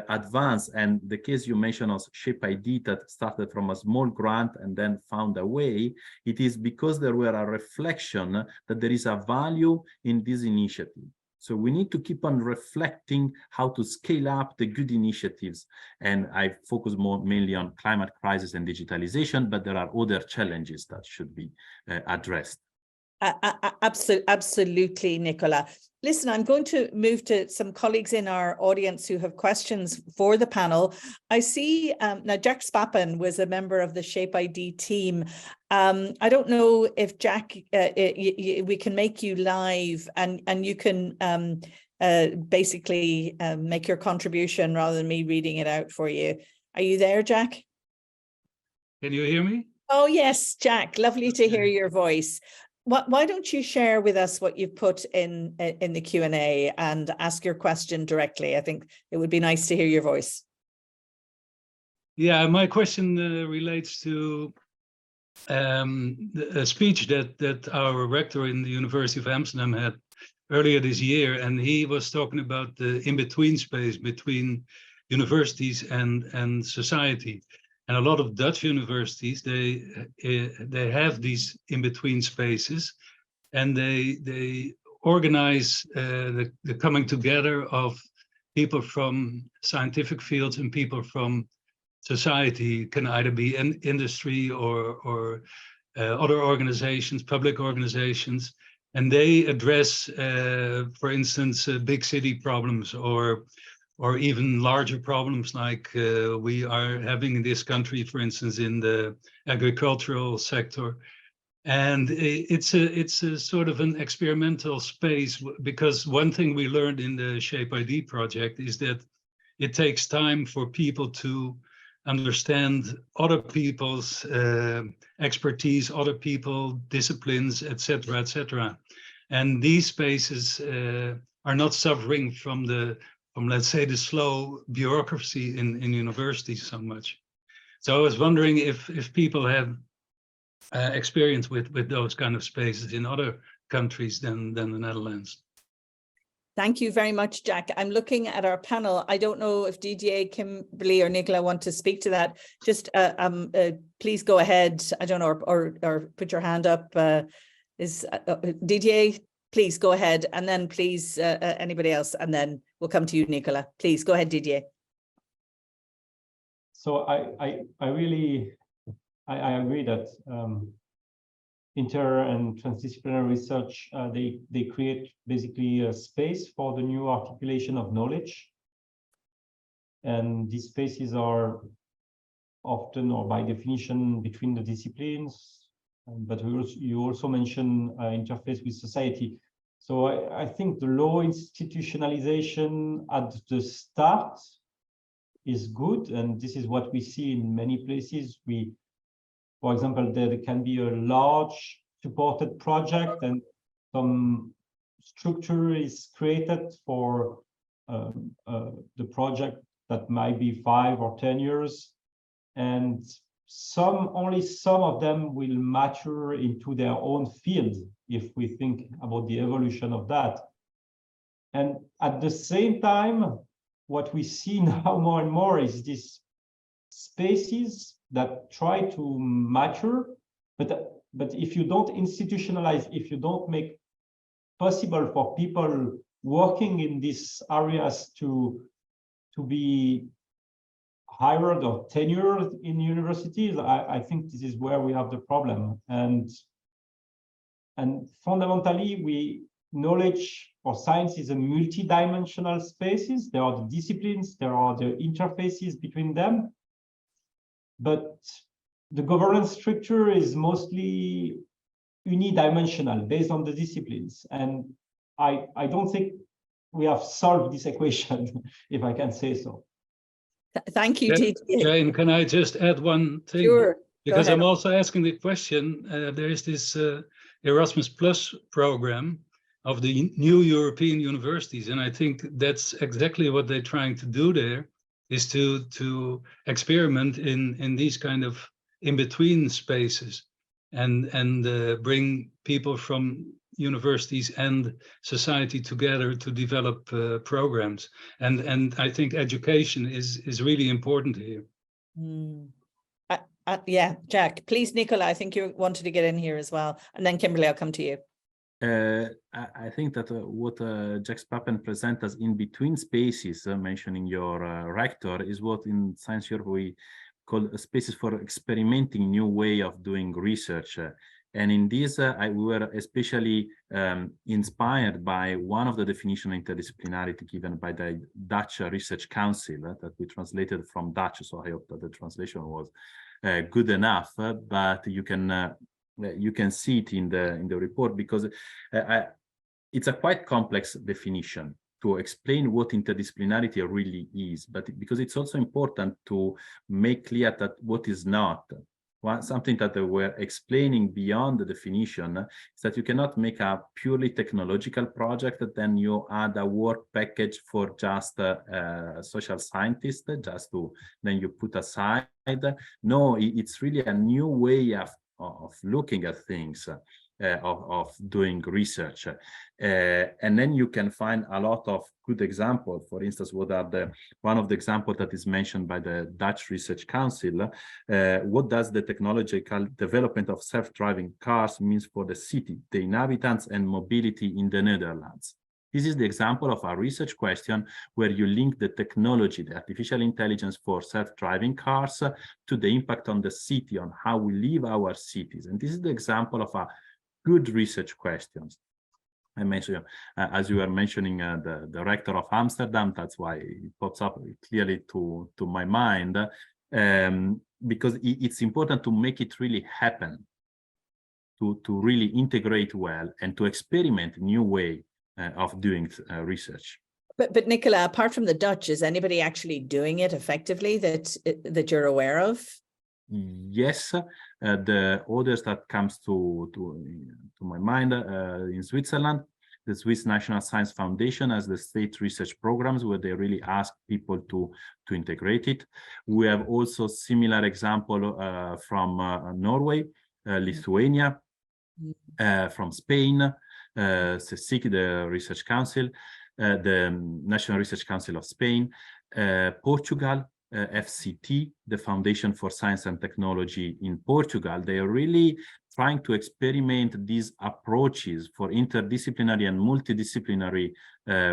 advance. And the case you mentioned of Shape ID that started from a small grant and then found a way, it is because there were a reflection that there is a value in this initiative. So we need to keep on reflecting how to scale up the good initiatives. And I focus mainly on climate crisis and digitalization, but there are other challenges that should be addressed. Absolutely, Nicola. Listen, I'm going to move to some colleagues in our audience who have questions for the panel. I see now Jack Spappen was a member of the Shape ID team. I don't know if Jack, we can make you live and you can basically make your contribution rather than me reading it out for you. Are you there, Jack? Can you hear me? Oh, yes, Jack. Lovely to hear your voice. Why don't you share with us what you've put in the Q&A and ask your question directly? I think it would be nice to hear your voice. Yeah, my question relates to a speech that our rector in the University of Amsterdam had earlier this year, and he was talking about the in-between space between universities and society. And a lot of Dutch universities, they have these in-between spaces, and they organize the coming together of people from scientific fields and people from society. It can either be in industry or other organizations, public organizations, and they address, for instance, big city problems or even larger problems like we are having in this country, for instance, in the agricultural sector. And it's a sort of an experimental space, because one thing we learned in the Shape ID project is that it takes time for people to understand other people's expertise, other people's disciplines, etc., etc. And these spaces are not suffering from let's say the slow bureaucracy in universities so much. So I was wondering if people have experience with those kind of spaces in other countries than the Netherlands. Thank you very much, Jack. I'm looking at our panel. I don't know if Didier, Kimberly, or Nicola want to speak to that. Just please go ahead. I don't know, or put your hand up. Didier, please go ahead, and then please anybody else, and then we'll come to you, Nicola. Please go ahead, Didier. So I agree that inter and transdisciplinary research, they create basically a space for the new articulation of knowledge. And these spaces are often, or by definition, between the disciplines. But you also mentioned interface with society. So I think the low institutionalization at the start is good, and this is what we see in many places. For example, there can be a large supported project and some structure is created for the project that might be 5 or 10 years, and only some of them will mature into their own field if we think about the evolution of that. And at the same time, what we see now more and more is these spaces that try to mature, but if you don't institutionalize, if you don't make possible for people working in these areas to be hired or tenured in universities, I think this is where we have the problem. And fundamentally, knowledge or science is a multi-dimensional spaces. There are the disciplines, there are the interfaces between them, but the governance structure is mostly unidimensional based on the disciplines. And I don't think we have solved this equation, if I can say so. Thank you, Yeah, Didier. Jane, can I just add one thing? Sure. Because I'm also asking the question, there is this Erasmus Plus program of the new European universities. And I think that's exactly what they're trying to do there, is to experiment in these kind of in-between spaces and bring people from universities and society together to develop programs. And I think education is really important here. Mm. Yeah, Jack, please, Nicola, I think you wanted to get in here as well. And then Kimberly, I'll come to you. I think that what Jack Papen present as in-between spaces, mentioning your rector, is what in Science Europe we call spaces for experimenting new way of doing research. And in this, we were especially inspired by one of the definition of interdisciplinarity given by the Dutch Research Council that we translated from Dutch. So I hope that the translation was good enough, but you can see it in the report, because it's a quite complex definition to explain what interdisciplinarity really is, but because it's also important to make clear that what is not. Something that they were explaining beyond the definition is that you cannot make a purely technological project, then you add a work package for just social scientists, just to then you put aside. No, it's really a new way of looking at things, of doing research. And then you can find a lot of good examples. For instance, what are one of the examples that is mentioned by the Dutch Research Council, what does the technological development of self-driving cars means for the city, the inhabitants, and mobility in the Netherlands? This is the example of a research question where you link the technology, the artificial intelligence for self-driving cars, to the impact on the city, on how we live our cities. And this is the example of a good research questions. I mentioned, as you were mentioning, the rector of Amsterdam, that's why it pops up clearly to my mind, because it's important to make it really happen, to really integrate well and to experiment new way of doing research. But Nicola, apart from the Dutch, is anybody actually doing it effectively that you're aware of? Yes, the others that comes to my mind, in Switzerland, the Swiss National Science Foundation has the state research programs where they really ask people to integrate it. We have also similar example from Norway, Lithuania, from Spain, CSIC, the Research Council, the National Research Council of Spain, Portugal, FCT, the Foundation for Science and Technology in Portugal. They are really trying to experiment these approaches for interdisciplinary and multidisciplinary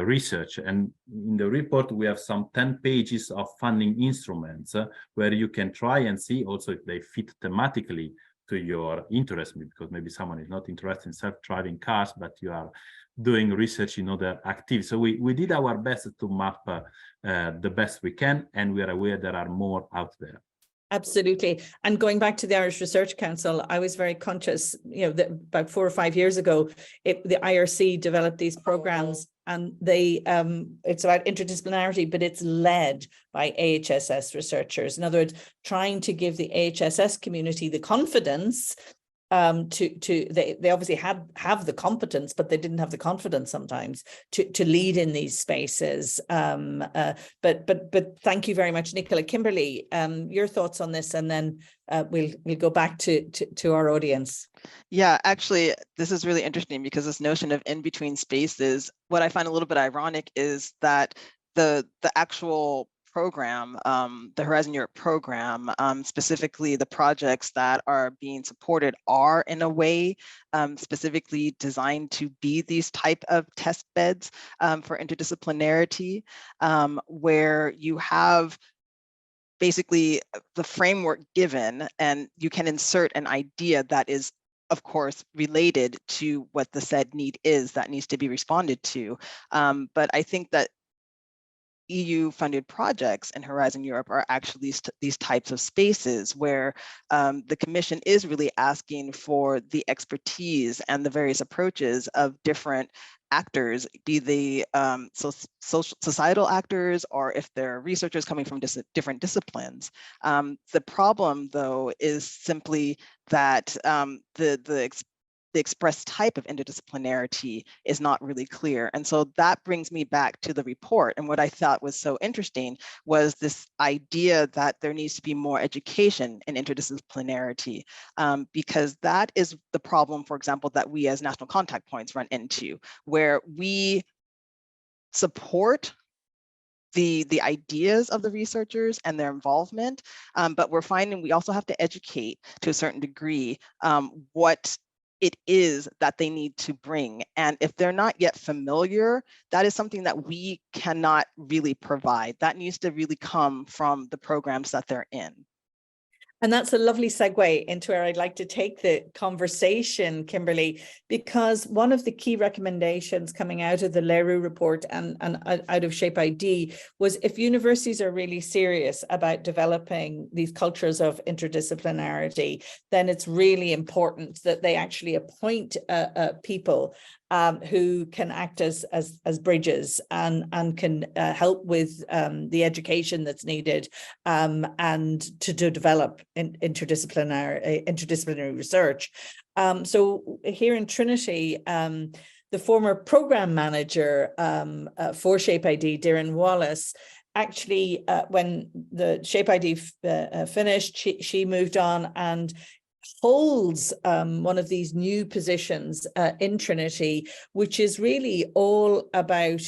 research. And in the report, we have some 10 pages of funding instruments where you can try and see also if they fit thematically to your interest, because maybe someone is not interested in self-driving cars, but you are doing research in other activities. So we did our best to map the best we can, and we are aware there are more out there. Absolutely. And going back to the Irish Research Council, I was very conscious, that about 4 or 5 years ago, the IRC developed these programs, and it's about interdisciplinarity, but it's led by AHSS researchers. In other words, trying to give the AHSS community the confidence they obviously have the competence, but they didn't have the confidence sometimes to lead in these spaces. But thank you very much, Nicola. Kimberly, your thoughts on this, and then we'll go back to our audience. Yeah, actually, this is really interesting, because this notion of in-between spaces, what I find a little bit ironic is that the actual program, the Horizon Europe program, specifically the projects that are being supported are in a way specifically designed to be these type of test beds for interdisciplinarity, where you have basically the framework given and you can insert an idea that is of course, related to what the said need is that needs to be responded to. But I think that EU-funded projects in Horizon Europe are actually these types of spaces where the Commission is really asking for the expertise and the various approaches of different actors, be they societal actors, or if they're researchers coming from different disciplines. The problem, though, is simply that the express type of interdisciplinarity is not really clear. And so that brings me back to the report. And what I thought was so interesting was this idea that there needs to be more education in interdisciplinarity, because that is the problem, for example, that we as national contact points run into, where we support the ideas of the researchers and their involvement, but we're finding we also have to educate to a certain degree what it is that they need to bring. And if they're not yet familiar, that is something that we cannot really provide. That needs to really come from the programs that they're in. And that's a lovely segue into where I'd like to take the conversation, Kimberly, because one of the key recommendations coming out of the LERU report and out of Shape ID was if universities are really serious about developing these cultures of interdisciplinarity, then it's really important that they actually appoint people who can act as bridges and can help with the education that's needed and to develop interdisciplinary research. So here in Trinity, the former program manager for Shape ID, Didier Wernli, actually, when the Shape ID finished, she moved on and holds one of these new positions in Trinity, which is really all about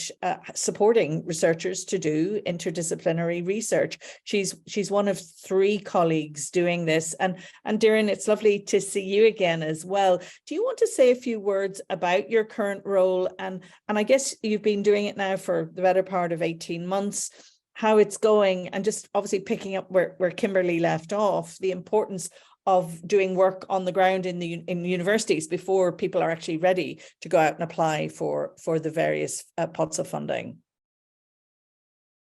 supporting researchers to do interdisciplinary research. She's one of 3 colleagues doing this. And Darren, it's lovely to see you again as well. Do you want to say a few words about your current role? And I guess you've been doing it now for the better part of 18 months, how it's going, and just obviously picking up where Kimberly left off, the importance of doing work on the ground in universities before people are actually ready to go out and apply for the various pots of funding.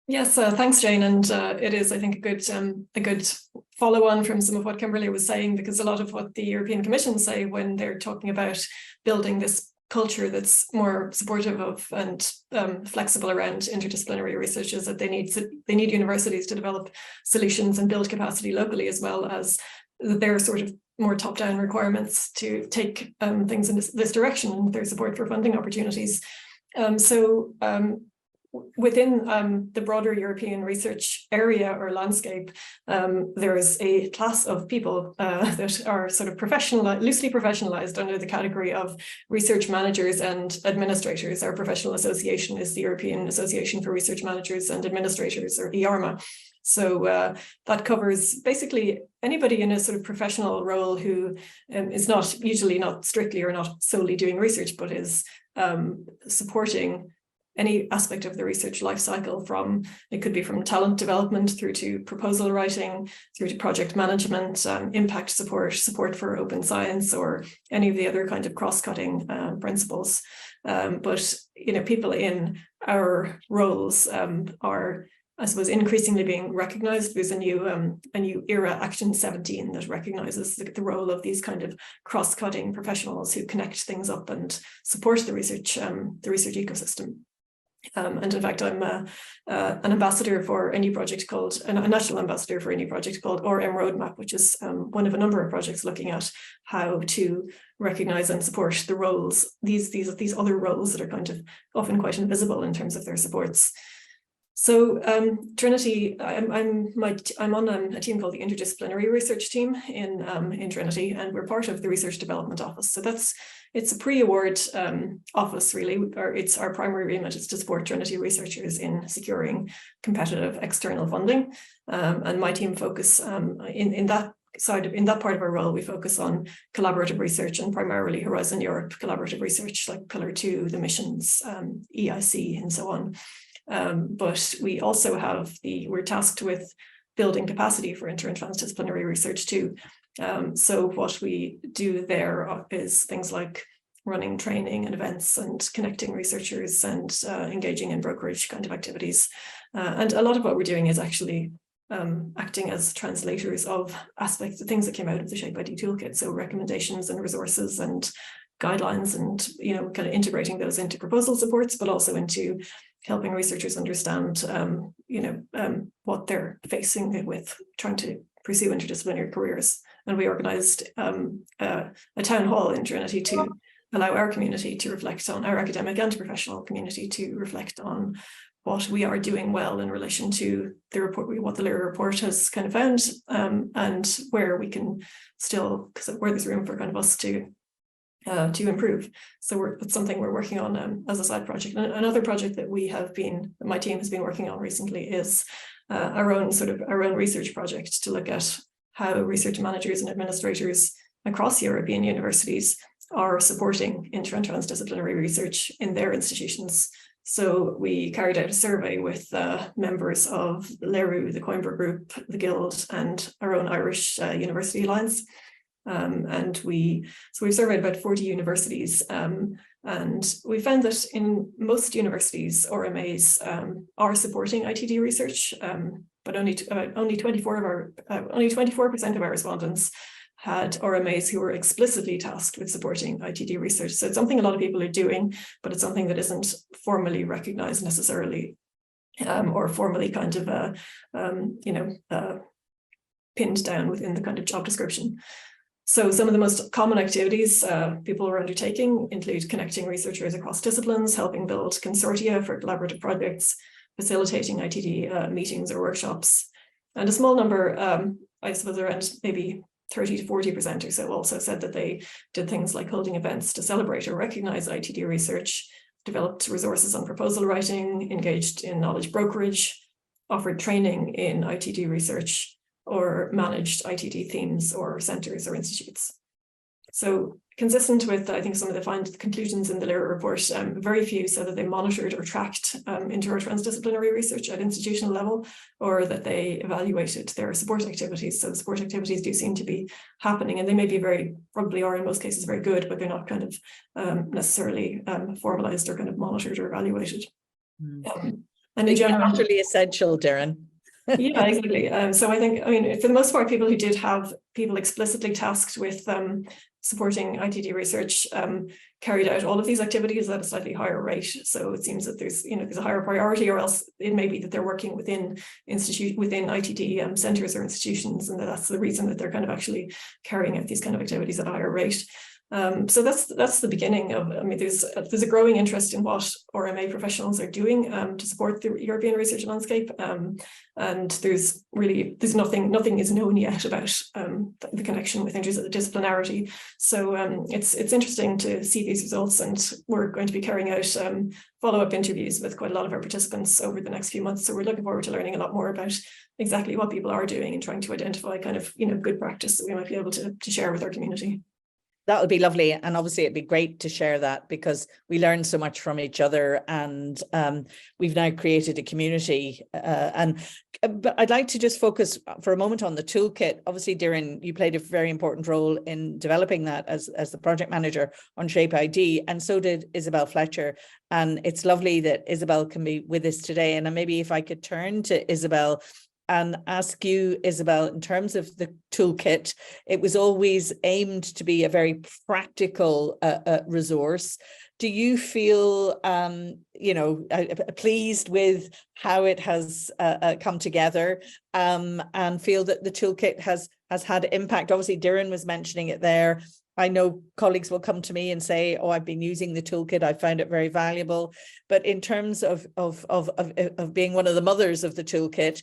Yes, thanks, Jane. And it is, I think, a good follow-on from some of what Kimberly was saying, because a lot of what the European Commission say when they're talking about building this culture that's more supportive of and flexible around interdisciplinary research is that they need universities to develop solutions and build capacity locally, as well as their sort of more top-down requirements to take things in this direction, and their support for funding opportunities. Within the broader European research area or landscape, there is a class of people that are sort of loosely professionalized under the category of research managers and administrators. Our professional association is the European Association for Research Managers and Administrators, or EARMA. So that covers basically anybody in a sort of professional role who is usually not strictly or not solely doing research, but is supporting any aspect of the research life cycle. It could be from talent development through to proposal writing, through to project management, impact support for open science, or any of the other kind of cross-cutting principles. But people in our roles are, I suppose, increasingly being recognized. There's a new era, Action 17, that recognizes the role of these kind of cross-cutting professionals who connect things up and support the research ecosystem. And in fact, I'm an ambassador for a new project called, a national ambassador for a new project called RM Roadmap, which is one of a number of projects looking at how to recognize and support the roles, these other roles that are kind of often quite invisible in terms of their supports. So Trinity, I'm on a team called the Interdisciplinary Research Team in Trinity, and we're part of the Research Development Office. So it's a pre-award office, really. Our primary remit is to support Trinity researchers in securing competitive external funding, and my team focus in that part of our role, we focus on collaborative research, and primarily Horizon Europe collaborative research, like Pillar 2, the missions, EIC, and so on. But we also we're tasked with building capacity for inter and transdisciplinary research too. So what we do there is things like running training and events and connecting researchers and engaging in brokerage kind of activities. And a lot of what we're doing is actually acting as translators of aspects of things that came out of the Shape ID toolkit. So recommendations and resources and guidelines, and kind of integrating those into proposal supports, but also into helping researchers understand what they're facing with trying to pursue interdisciplinary careers. And we organized a town hall in Trinity to allow our community to reflect on, our academic and professional community to reflect on what we are doing well in relation to the report, what the LERU report has kind of found, and where we can still, where there's room for kind of us to improve. So it's something we're working on as a side project. And another project that my team has been working on recently is our own research project to look at how research managers and administrators across European universities are supporting inter and transdisciplinary research in their institutions. So we carried out a survey with members of LERU, the Coimbra Group, the Guild, and our own Irish University Alliance. And we've surveyed about 40 universities, and we found that in most universities, RMAs are supporting ITD research, but only 24% of our respondents had RMAs who were explicitly tasked with supporting ITD research. So it's something a lot of people are doing, but it's something that isn't formally recognized necessarily, or formally kind of pinned down within the kind of job description. So some of the most common activities people are undertaking include connecting researchers across disciplines, helping build consortia for collaborative projects, facilitating ITD meetings or workshops. And a small number, I suppose around maybe 30 to 40% or so, also said that they did things like holding events to celebrate or recognize ITD research, developed resources on proposal writing, engaged in knowledge brokerage, offered training in ITD research, or managed ITD themes or centers or institutes. So consistent with, I think, some of the conclusions in the LERU report, very few said that they monitored or tracked inter or transdisciplinary research at institutional level, or that they evaluated their support activities. So support activities do seem to be happening, and they may be probably are in most cases very good, but they're not kind of necessarily formalized or kind of monitored or evaluated. And in general, actually essential, Darren. Yeah, exactly. So I think, for the most part, people who did have people explicitly tasked with supporting ITD research carried out all of these activities at a slightly higher rate. So it seems that there's a higher priority, or else it may be that they're working within ITD centers or institutions, and that's the reason that they're kind of actually carrying out these kind of activities at a higher rate. So that's the beginning of, there's a growing interest in what RMA professionals are doing to support the European research landscape, and there's nothing is known yet about the connection with interdisciplinarity. So it's interesting to see these results, and we're going to be carrying out follow-up interviews with quite a lot of our participants over the next few months. So we're looking forward to learning a lot more about exactly what people are doing and trying to identify kind of good practice that we might be able to share with our community. That would be lovely. And obviously it'd be great to share that, because we learn so much from each other, and we've now created a community. But I'd like to just focus for a moment on the toolkit. Obviously, Darren, you played a very important role in developing that as the project manager on Shape ID, and so did Isabel Fletcher. And it's lovely that Isabel can be with us today. And maybe if I could turn to Isabel and ask you, Isabel, in terms of the toolkit, it was always aimed to be a very practical resource. Do you feel, pleased with how it has come together, and feel that the toolkit has had impact? Obviously, Darren was mentioning it there. I know colleagues will come to me and say, "Oh, I've been using the toolkit. I found it very valuable." But in terms of being one of the mothers of the toolkit,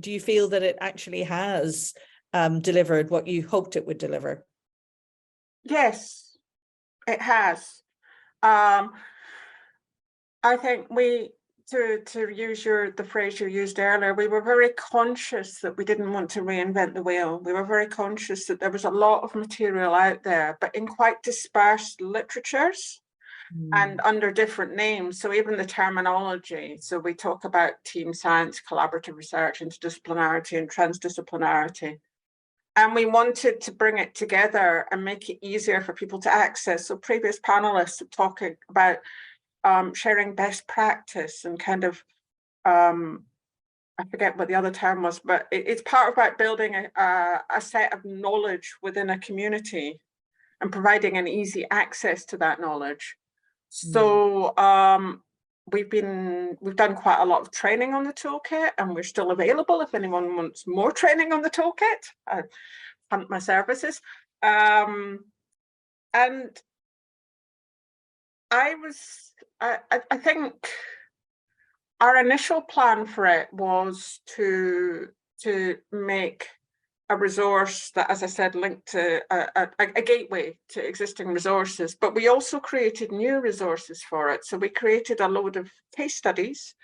do you feel that it actually has delivered what you hoped it would deliver? Yes, it has. I think to use the phrase you used earlier, we were very conscious that we didn't want to reinvent the wheel. We were very conscious that there was a lot of material out there, but in quite dispersed literatures. and under different names. So even the terminology. So we talk about team science, collaborative research, interdisciplinarity, and transdisciplinarity. And we wanted to bring it together and make it easier for people to access. So previous panelists have talked about sharing best practice and kind of, I forget what the other term was, but it's part about building a set of knowledge within a community and providing an easy access to that knowledge. So we've done quite a lot of training on the toolkit, and we're still available if anyone wants more training on the toolkit. I hunt my services. And I think our initial plan for it was to make a resource that, as I said, linked to a gateway to existing resources, but we also created new resources for it. So we created a load of case studies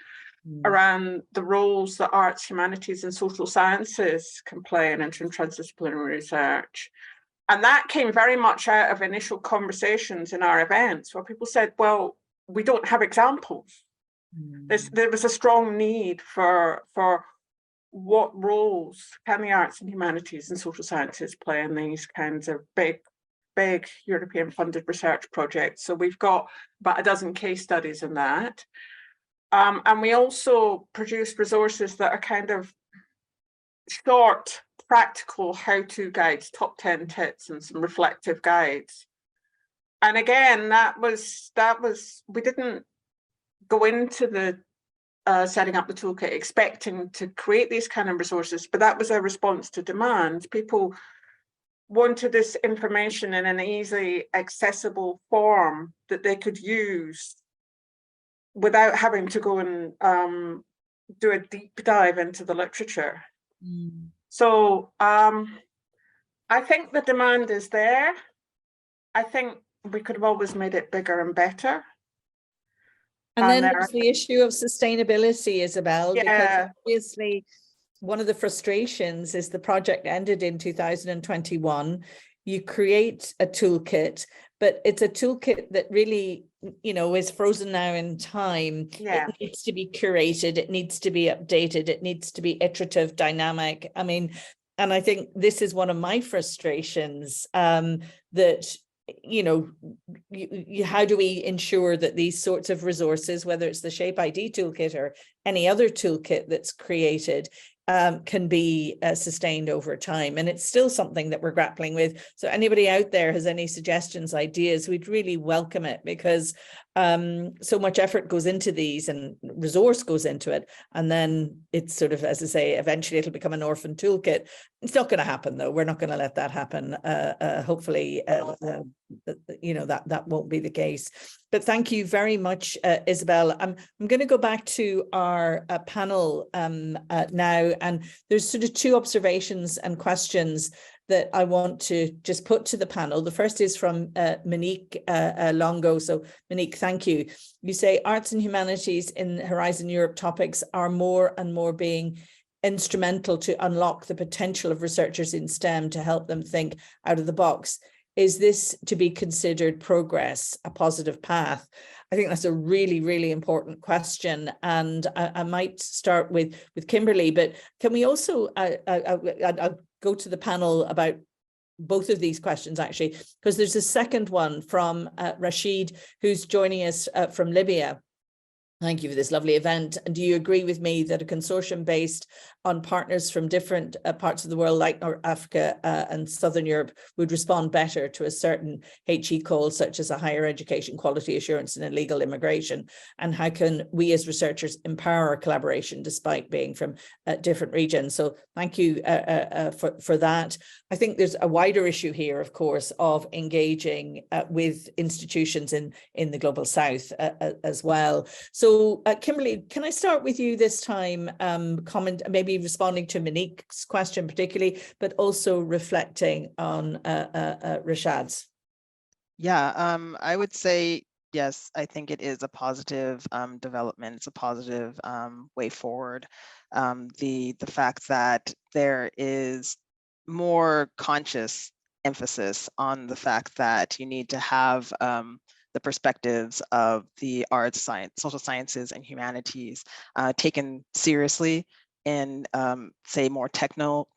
around the roles that arts, humanities, and social sciences can play in inter- and transdisciplinary research. And that came very much out of initial conversations in our events where people said, well, we don't have examples. There was a strong need for what roles can the arts and humanities and social sciences play in these kinds of big European funded research projects. So we've got about a dozen case studies in that. And we also produced resources that are kind of short, practical how-to guides, top 10 tips and some reflective guides. And again, that was we didn't go into the setting up the toolkit expecting to create these kind of resources, but that was a response to demand. People wanted this information in an easily accessible form that they could use without having to go and do a deep dive into the literature. So I think the demand is there. I think we could have always made it bigger and better. And then there's the issue of sustainability, Isabel, because obviously one of the frustrations is the project ended in 2021. You create a toolkit, but it's a toolkit that really, you know, is frozen now in time. It needs to be curated, it needs to be updated, it needs to be iterative, dynamic. I mean, and I think this is one of my frustrations, that, you know, how do we ensure that these sorts of resources, whether it's the Shape ID toolkit or any other toolkit that's created, can be sustained over time? And it's still something that we're grappling with. So anybody out there has any suggestions, ideas, we'd really welcome it, because so much effort goes into these and resource goes into it. And then it's sort of, as I say, eventually it'll become an orphan toolkit. It's not going to happen, though. We're not going to let that happen. Hopefully, you know, that won't be the case. But thank you very much, Isabel. I'm going to go back to our panel now, and there's sort of two observations and questions that I want to just put to the panel. The first is from Monique Longo. So Monique, thank you. You say arts and humanities in Horizon Europe topics are more and more being instrumental to unlock the potential of researchers in STEM to help them think out of the box. Is this to be considered progress, a positive path? I think that's a really, really important question. And I might start with Kimberly, but can we also, I'll go to the panel about both of these questions, actually, because there's a second one from Rashid, who's joining us from Libya. Thank you for this lovely event. And do you agree with me that a consortium based on partners from different parts of the world, like North Africa and Southern Europe, would respond better to a certain HE call, such as a higher education quality assurance and illegal immigration? And how can we as researchers empower our collaboration despite being from different regions? So thank you for that. I think there's a wider issue here, of course, of engaging with institutions in the Global South as well. So Kimberly, can I start with you this time, maybe responding to Monique's question particularly, but also reflecting on Rashad's? Yeah, I would say, yes, I think it is a positive development. It's a positive way forward. The fact that there is more conscious emphasis on the fact that you need to have the perspectives of the arts, science, social sciences, and humanities taken seriously in, say, more technical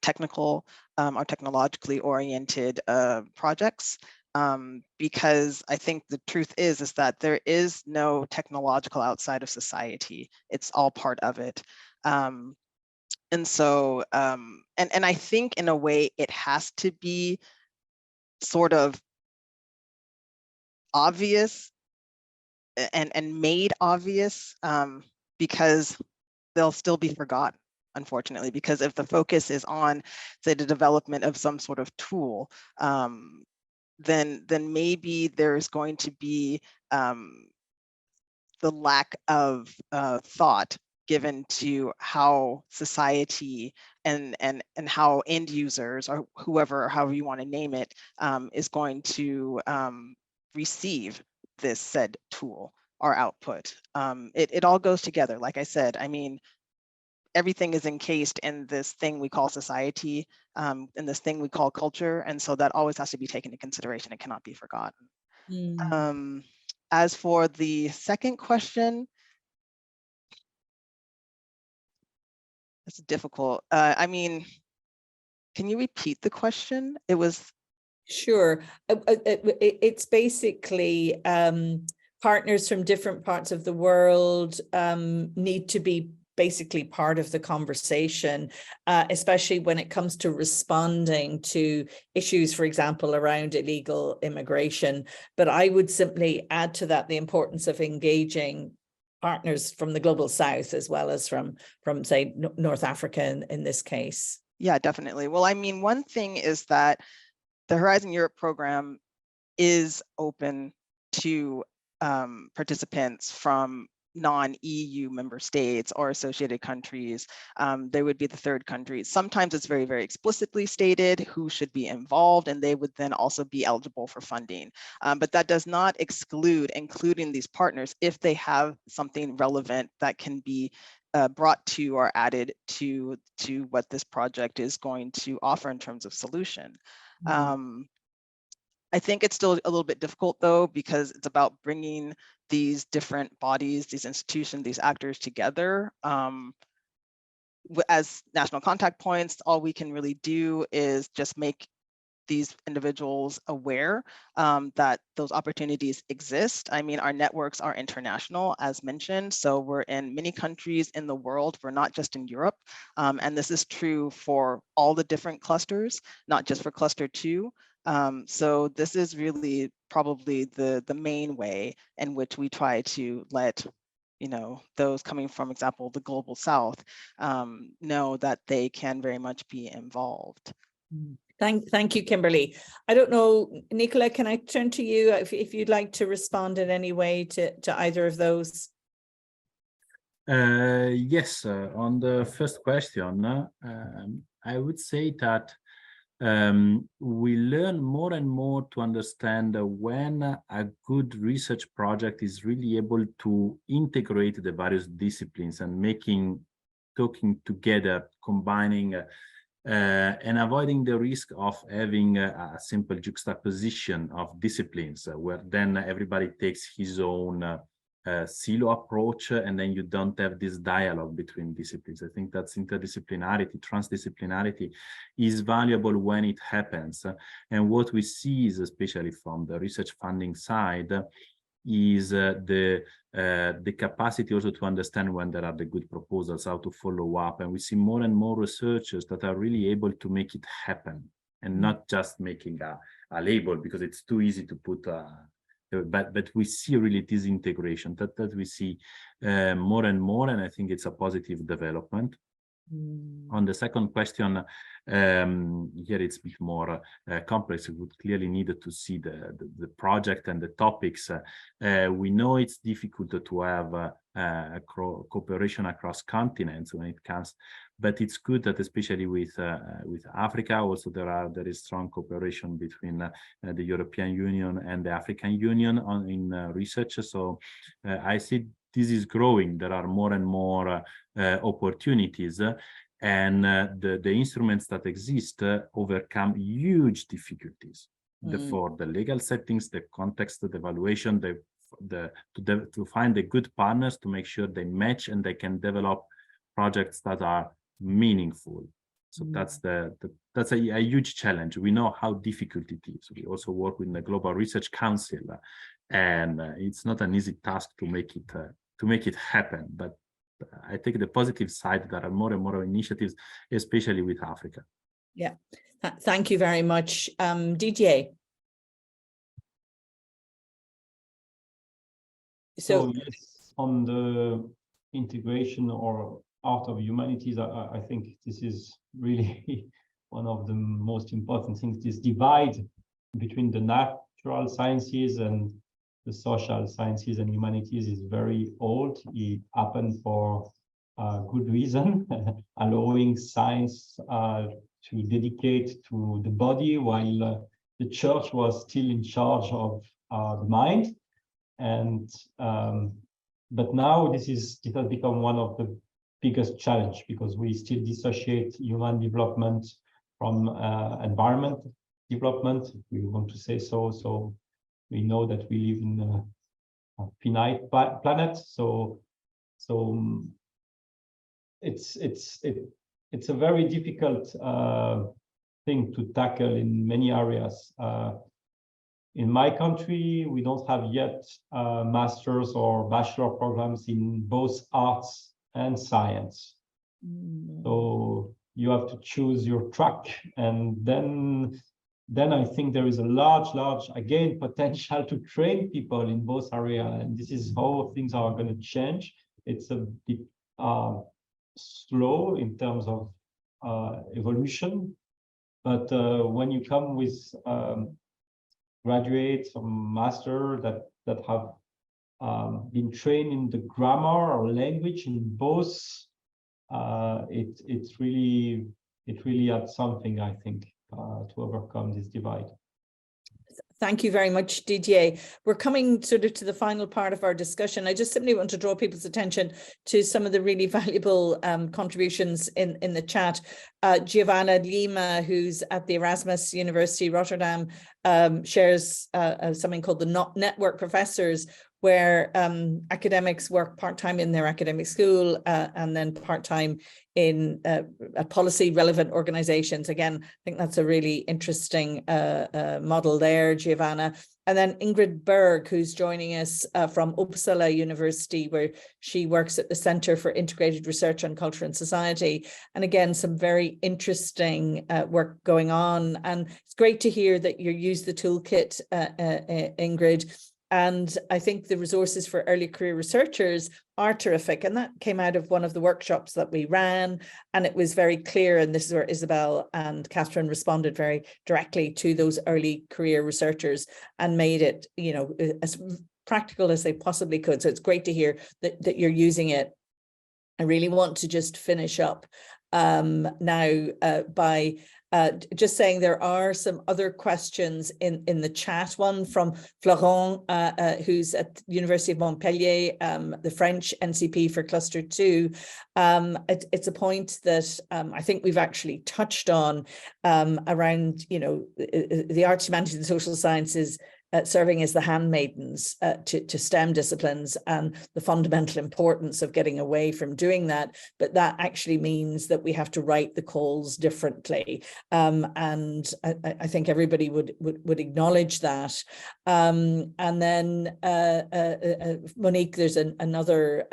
or technologically oriented projects. Because I think the truth is that there is no technological outside of society. It's all part of it. And so, and I think in a way it has to be sort of obvious and made obvious, because they'll still be forgotten, unfortunately, because if the focus is on, say, the development of some sort of tool, then maybe there's going to be the lack of thought given to how society and how end users, or whoever, however you want to name it, is going to receive this said tool or output. It all goes together. Like I said, I mean, everything is encased in this thing we call society, in this thing we call culture. And so that always has to be taken into consideration. It cannot be forgotten. As for the second question, it's difficult. I mean, can you repeat the question? It was. Sure. It's basically partners from different parts of the world need to be basically part of the conversation, especially when it comes to responding to issues, for example, around illegal immigration. But I would simply add to that the importance of engaging partners from the global south as well as from say, North Africa in this case. Yeah, definitely. Well, I mean, one thing is that the Horizon Europe program is open to participants from non-EU member states or associated countries. They would be the third countries. Sometimes it's very, very explicitly stated who should be involved, and they would then also be eligible for funding. But that does not exclude including these partners if they have something relevant that can be brought to or added to what this project is going to offer in terms of solution. I think it's still a little bit difficult, though, because it's about bringing these different bodies, these institutions, these actors together. As national contact points, all we can really do is just make these individuals aware that those opportunities exist. I mean, our networks are international, as mentioned, so we're in many countries in the world. We're not just in Europe, and this is true for all the different clusters, not just for cluster 2. So this is really probably the main way in which we try to let, you know, those coming from, example, the global South, know that they can very much be involved. Thank you, Kimberly. I don't know, Nicola, can I turn to you if you'd like to respond in any way to either of those? Yes, on the first question, I would say that we learn more and more to understand when a good research project is really able to integrate the various disciplines and talking together, combining and avoiding the risk of having a simple juxtaposition of disciplines where then everybody takes his own silo approach, and then you don't have this dialogue between disciplines. I think that's interdisciplinarity, transdisciplinarity is valuable when it happens. And what we see is, especially from the research funding side, is the capacity also to understand when there are the good proposals, how to follow up. And we see more and more researchers that are really able to make it happen and not just making a label, because it's too easy to put but we see really this integration that we see more and more, and I think it's a positive development. On the second question, here it's a bit more complex. We would clearly need to see the project and the topics. We know it's difficult to have cooperation across continents when it comes, but it's good that especially with Africa, also there is strong cooperation between the European Union and the African Union in research. So I see this is growing. There are more and more opportunities, and the instruments that exist overcome huge difficulties. for the legal settings, the context, the evaluation, to find the good partners to make sure they match and they can develop projects that are meaningful. So that's a huge challenge. We know how difficult it is. We also work with the Global Research Council, and it's not an easy task to make it happen. But I think the positive side, there are more and more initiatives, especially with Africa. Yeah, thank you very much, Didier. So yes, on the integration or art of humanities, I think this is really one of the most important things. This divide between the natural sciences and the social sciences and humanities is very old. It happened for good reason, allowing science to dedicate to the body while the church was still in charge of the mind. And but now it has become one of the biggest challenge, because we still dissociate human development from environment development, if we want to say so. So we know that we live in a finite planet. So it's a very difficult thing to tackle in many areas. In my country, we don't have yet master's or bachelor programs in both arts and science. So you have to choose your track, and then I think there is a large again potential to train people in both areas, and this is how things are going to change. It's a bit slow in terms of evolution, but when you come with graduates or master that have been trained in the grammar or language in both, it really adds something, I think, to overcome this divide. Thank you very much, Didier. We're coming sort of to the final part of our discussion. I just simply want to draw people's attention to some of the really valuable contributions in the chat. Giovanna Lima, who's at the Erasmus University Rotterdam, shares something called the Network Professors, where academics work part-time in their academic school and then part-time in policy relevant organizations. Again, I think that's a really interesting model there, Giovanna. And then Ingrid Berg, who's joining us from Uppsala University, where she works at the Center for Integrated Research on Culture and Society. And again, some very interesting work going on. And it's great to hear that you use the toolkit, Ingrid. And I think the resources for early career researchers are terrific. And that came out of one of the workshops that we ran. And it was very clear. And this is where Isabel and Catherine responded very directly to those early career researchers and made it, you know, as practical as they possibly could. So it's great to hear that you're using it. I really want to just finish up now by just saying there are some other questions in the chat. One from Florent, who's at the University of Montpellier, the French NCP for Cluster 2. It's a point that I think we've actually touched on around, you know, the arts, humanities and social sciences serving as the handmaidens to STEM disciplines, and the fundamental importance of getting away from doing that. But that actually means that we have to write the calls differently. And I think everybody would acknowledge that. And then Monique, there's another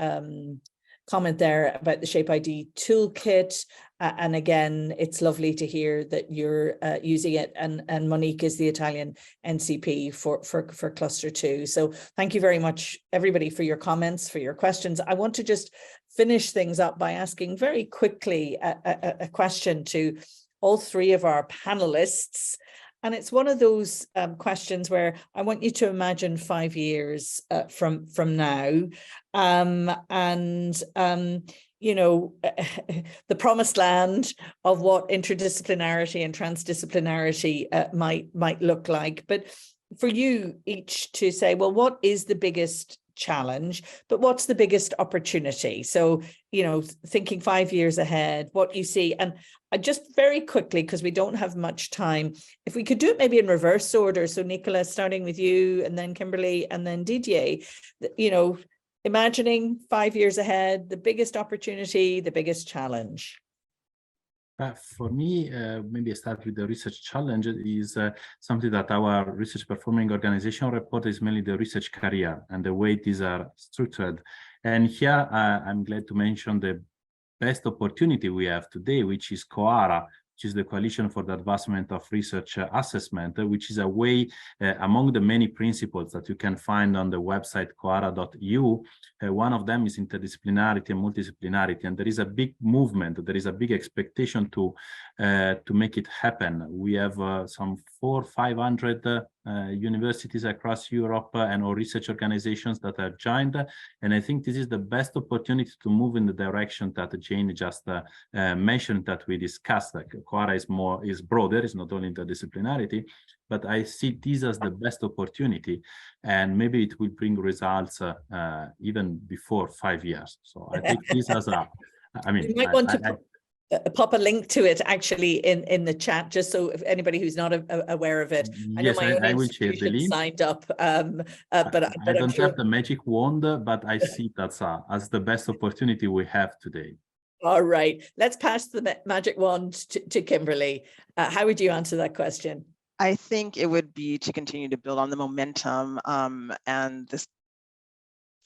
comment there about the Shape ID toolkit. And again, it's lovely to hear that you're using it. And Monique is the Italian NCP for Cluster 2. So thank you very much, everybody, for your comments, for your questions. I want to just finish things up by asking very quickly a question to all three of our panelists. And it's one of those questions where I want you to imagine 5 years from now. You know, the promised land of what interdisciplinarity and transdisciplinarity might look like. But for you each to say, well, what is the biggest challenge, but what's the biggest opportunity? So, you know, thinking 5 years ahead, what you see. And just very quickly, because we don't have much time, if we could do it maybe in reverse order. So Nicola, starting with you, and then Kimberly, and then Didier, you know, imagining 5 years ahead, the biggest opportunity, the biggest challenge. For me, maybe I start with the research challenge is something that our research performing organization report is mainly the research career and the way these are structured. And here I'm glad to mention the best opportunity we have today, which is COARA, which is the Coalition for the Advancement of Research Assessment, which is a way among the many principles that you can find on the website coara.eu. One of them is interdisciplinarity and multidisciplinarity, and there is a big movement, there is a big expectation to make it happen. We have some 400 or 500 universities across Europe and or research organizations that have joined, and I think this is the best opportunity to move in the direction that Jane just mentioned that we discussed. Like COARA is broader, it's not only interdisciplinarity, but I see this as the best opportunity, and maybe it will bring results even before 5 years. So I think this as a, I mean, you might want to pop a link to it actually in the chat, just so if anybody who's not aware of it. I know my own I will share the link. Signed up, but I don't have the magic wand, but I see that as the best opportunity we have today. All right, let's pass the magic wand to Kimberly. How would you answer that question? I think it would be to continue to build on the momentum and this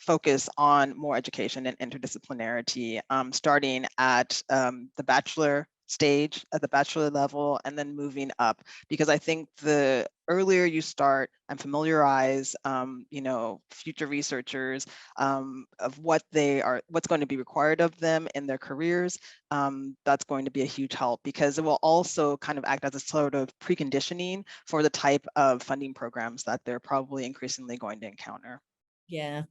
focus on more education and interdisciplinarity, starting at the bachelor stage, at the bachelor level, and then moving up. Because I think the earlier you start and familiarize, you know, future researchers of what they are, what's going to be required of them in their careers, that's going to be a huge help, because it will also kind of act as a sort of preconditioning for the type of funding programs that they're probably increasingly going to encounter. Yeah.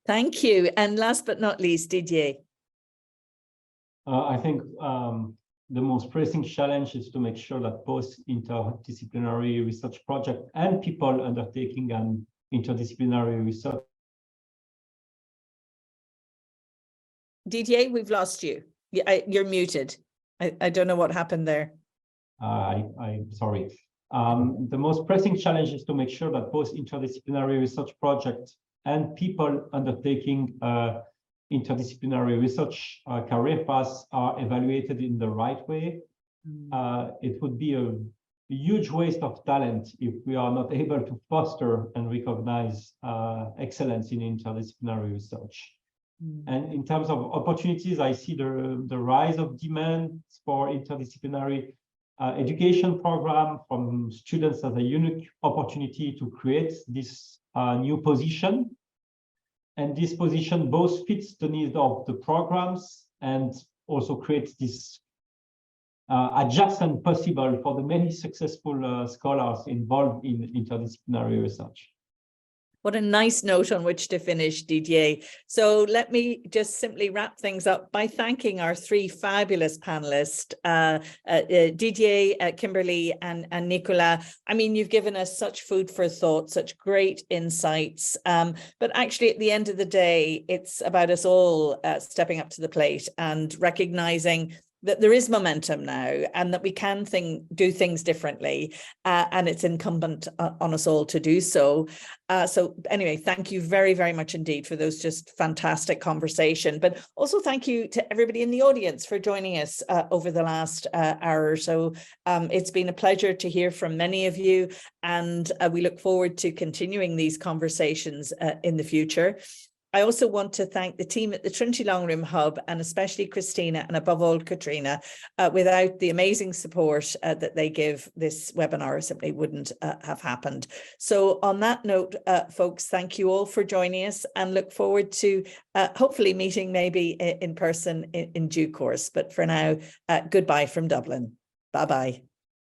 Thank you. And last but not least, Didier. I think the most pressing challenge is to make sure that both interdisciplinary research project and people undertaking an interdisciplinary research. Didier, we've lost you. You're muted. I don't know what happened there. I'm sorry. The most pressing challenge is to make sure that both interdisciplinary research projects and people undertaking interdisciplinary research career paths are evaluated in the right way. It would be a huge waste of talent if we are not able to foster and recognize excellence in interdisciplinary research. And in terms of opportunities, I see the rise of demand for interdisciplinary education program from students as a unique opportunity to create this new position. And this position both fits the needs of the programs and also creates this adjacent possible for the many successful scholars involved in interdisciplinary research. What a nice note on which to finish, Didier. So let me just simply wrap things up by thanking our three fabulous panelists, Didier, Kimberly, and Nicola. I mean, you've given us such food for thought, such great insights. But actually, at the end of the day, it's about us all stepping up to the plate and recognizing that there is momentum now and that we can do things differently, and it's incumbent on us all to do so. So anyway, thank you very, very much indeed for those just fantastic conversation, but also thank you to everybody in the audience for joining us over the last hour or so. It's been a pleasure to hear from many of you, and we look forward to continuing these conversations in the future. I also want to thank the team at the Trinity Long Room Hub, and especially Christina and above all Katrina. Without the amazing support that they give, this webinar simply wouldn't have happened. So on that note, folks, thank you all for joining us, and look forward to hopefully meeting maybe in person in due course. But for now, goodbye from Dublin. Bye-bye.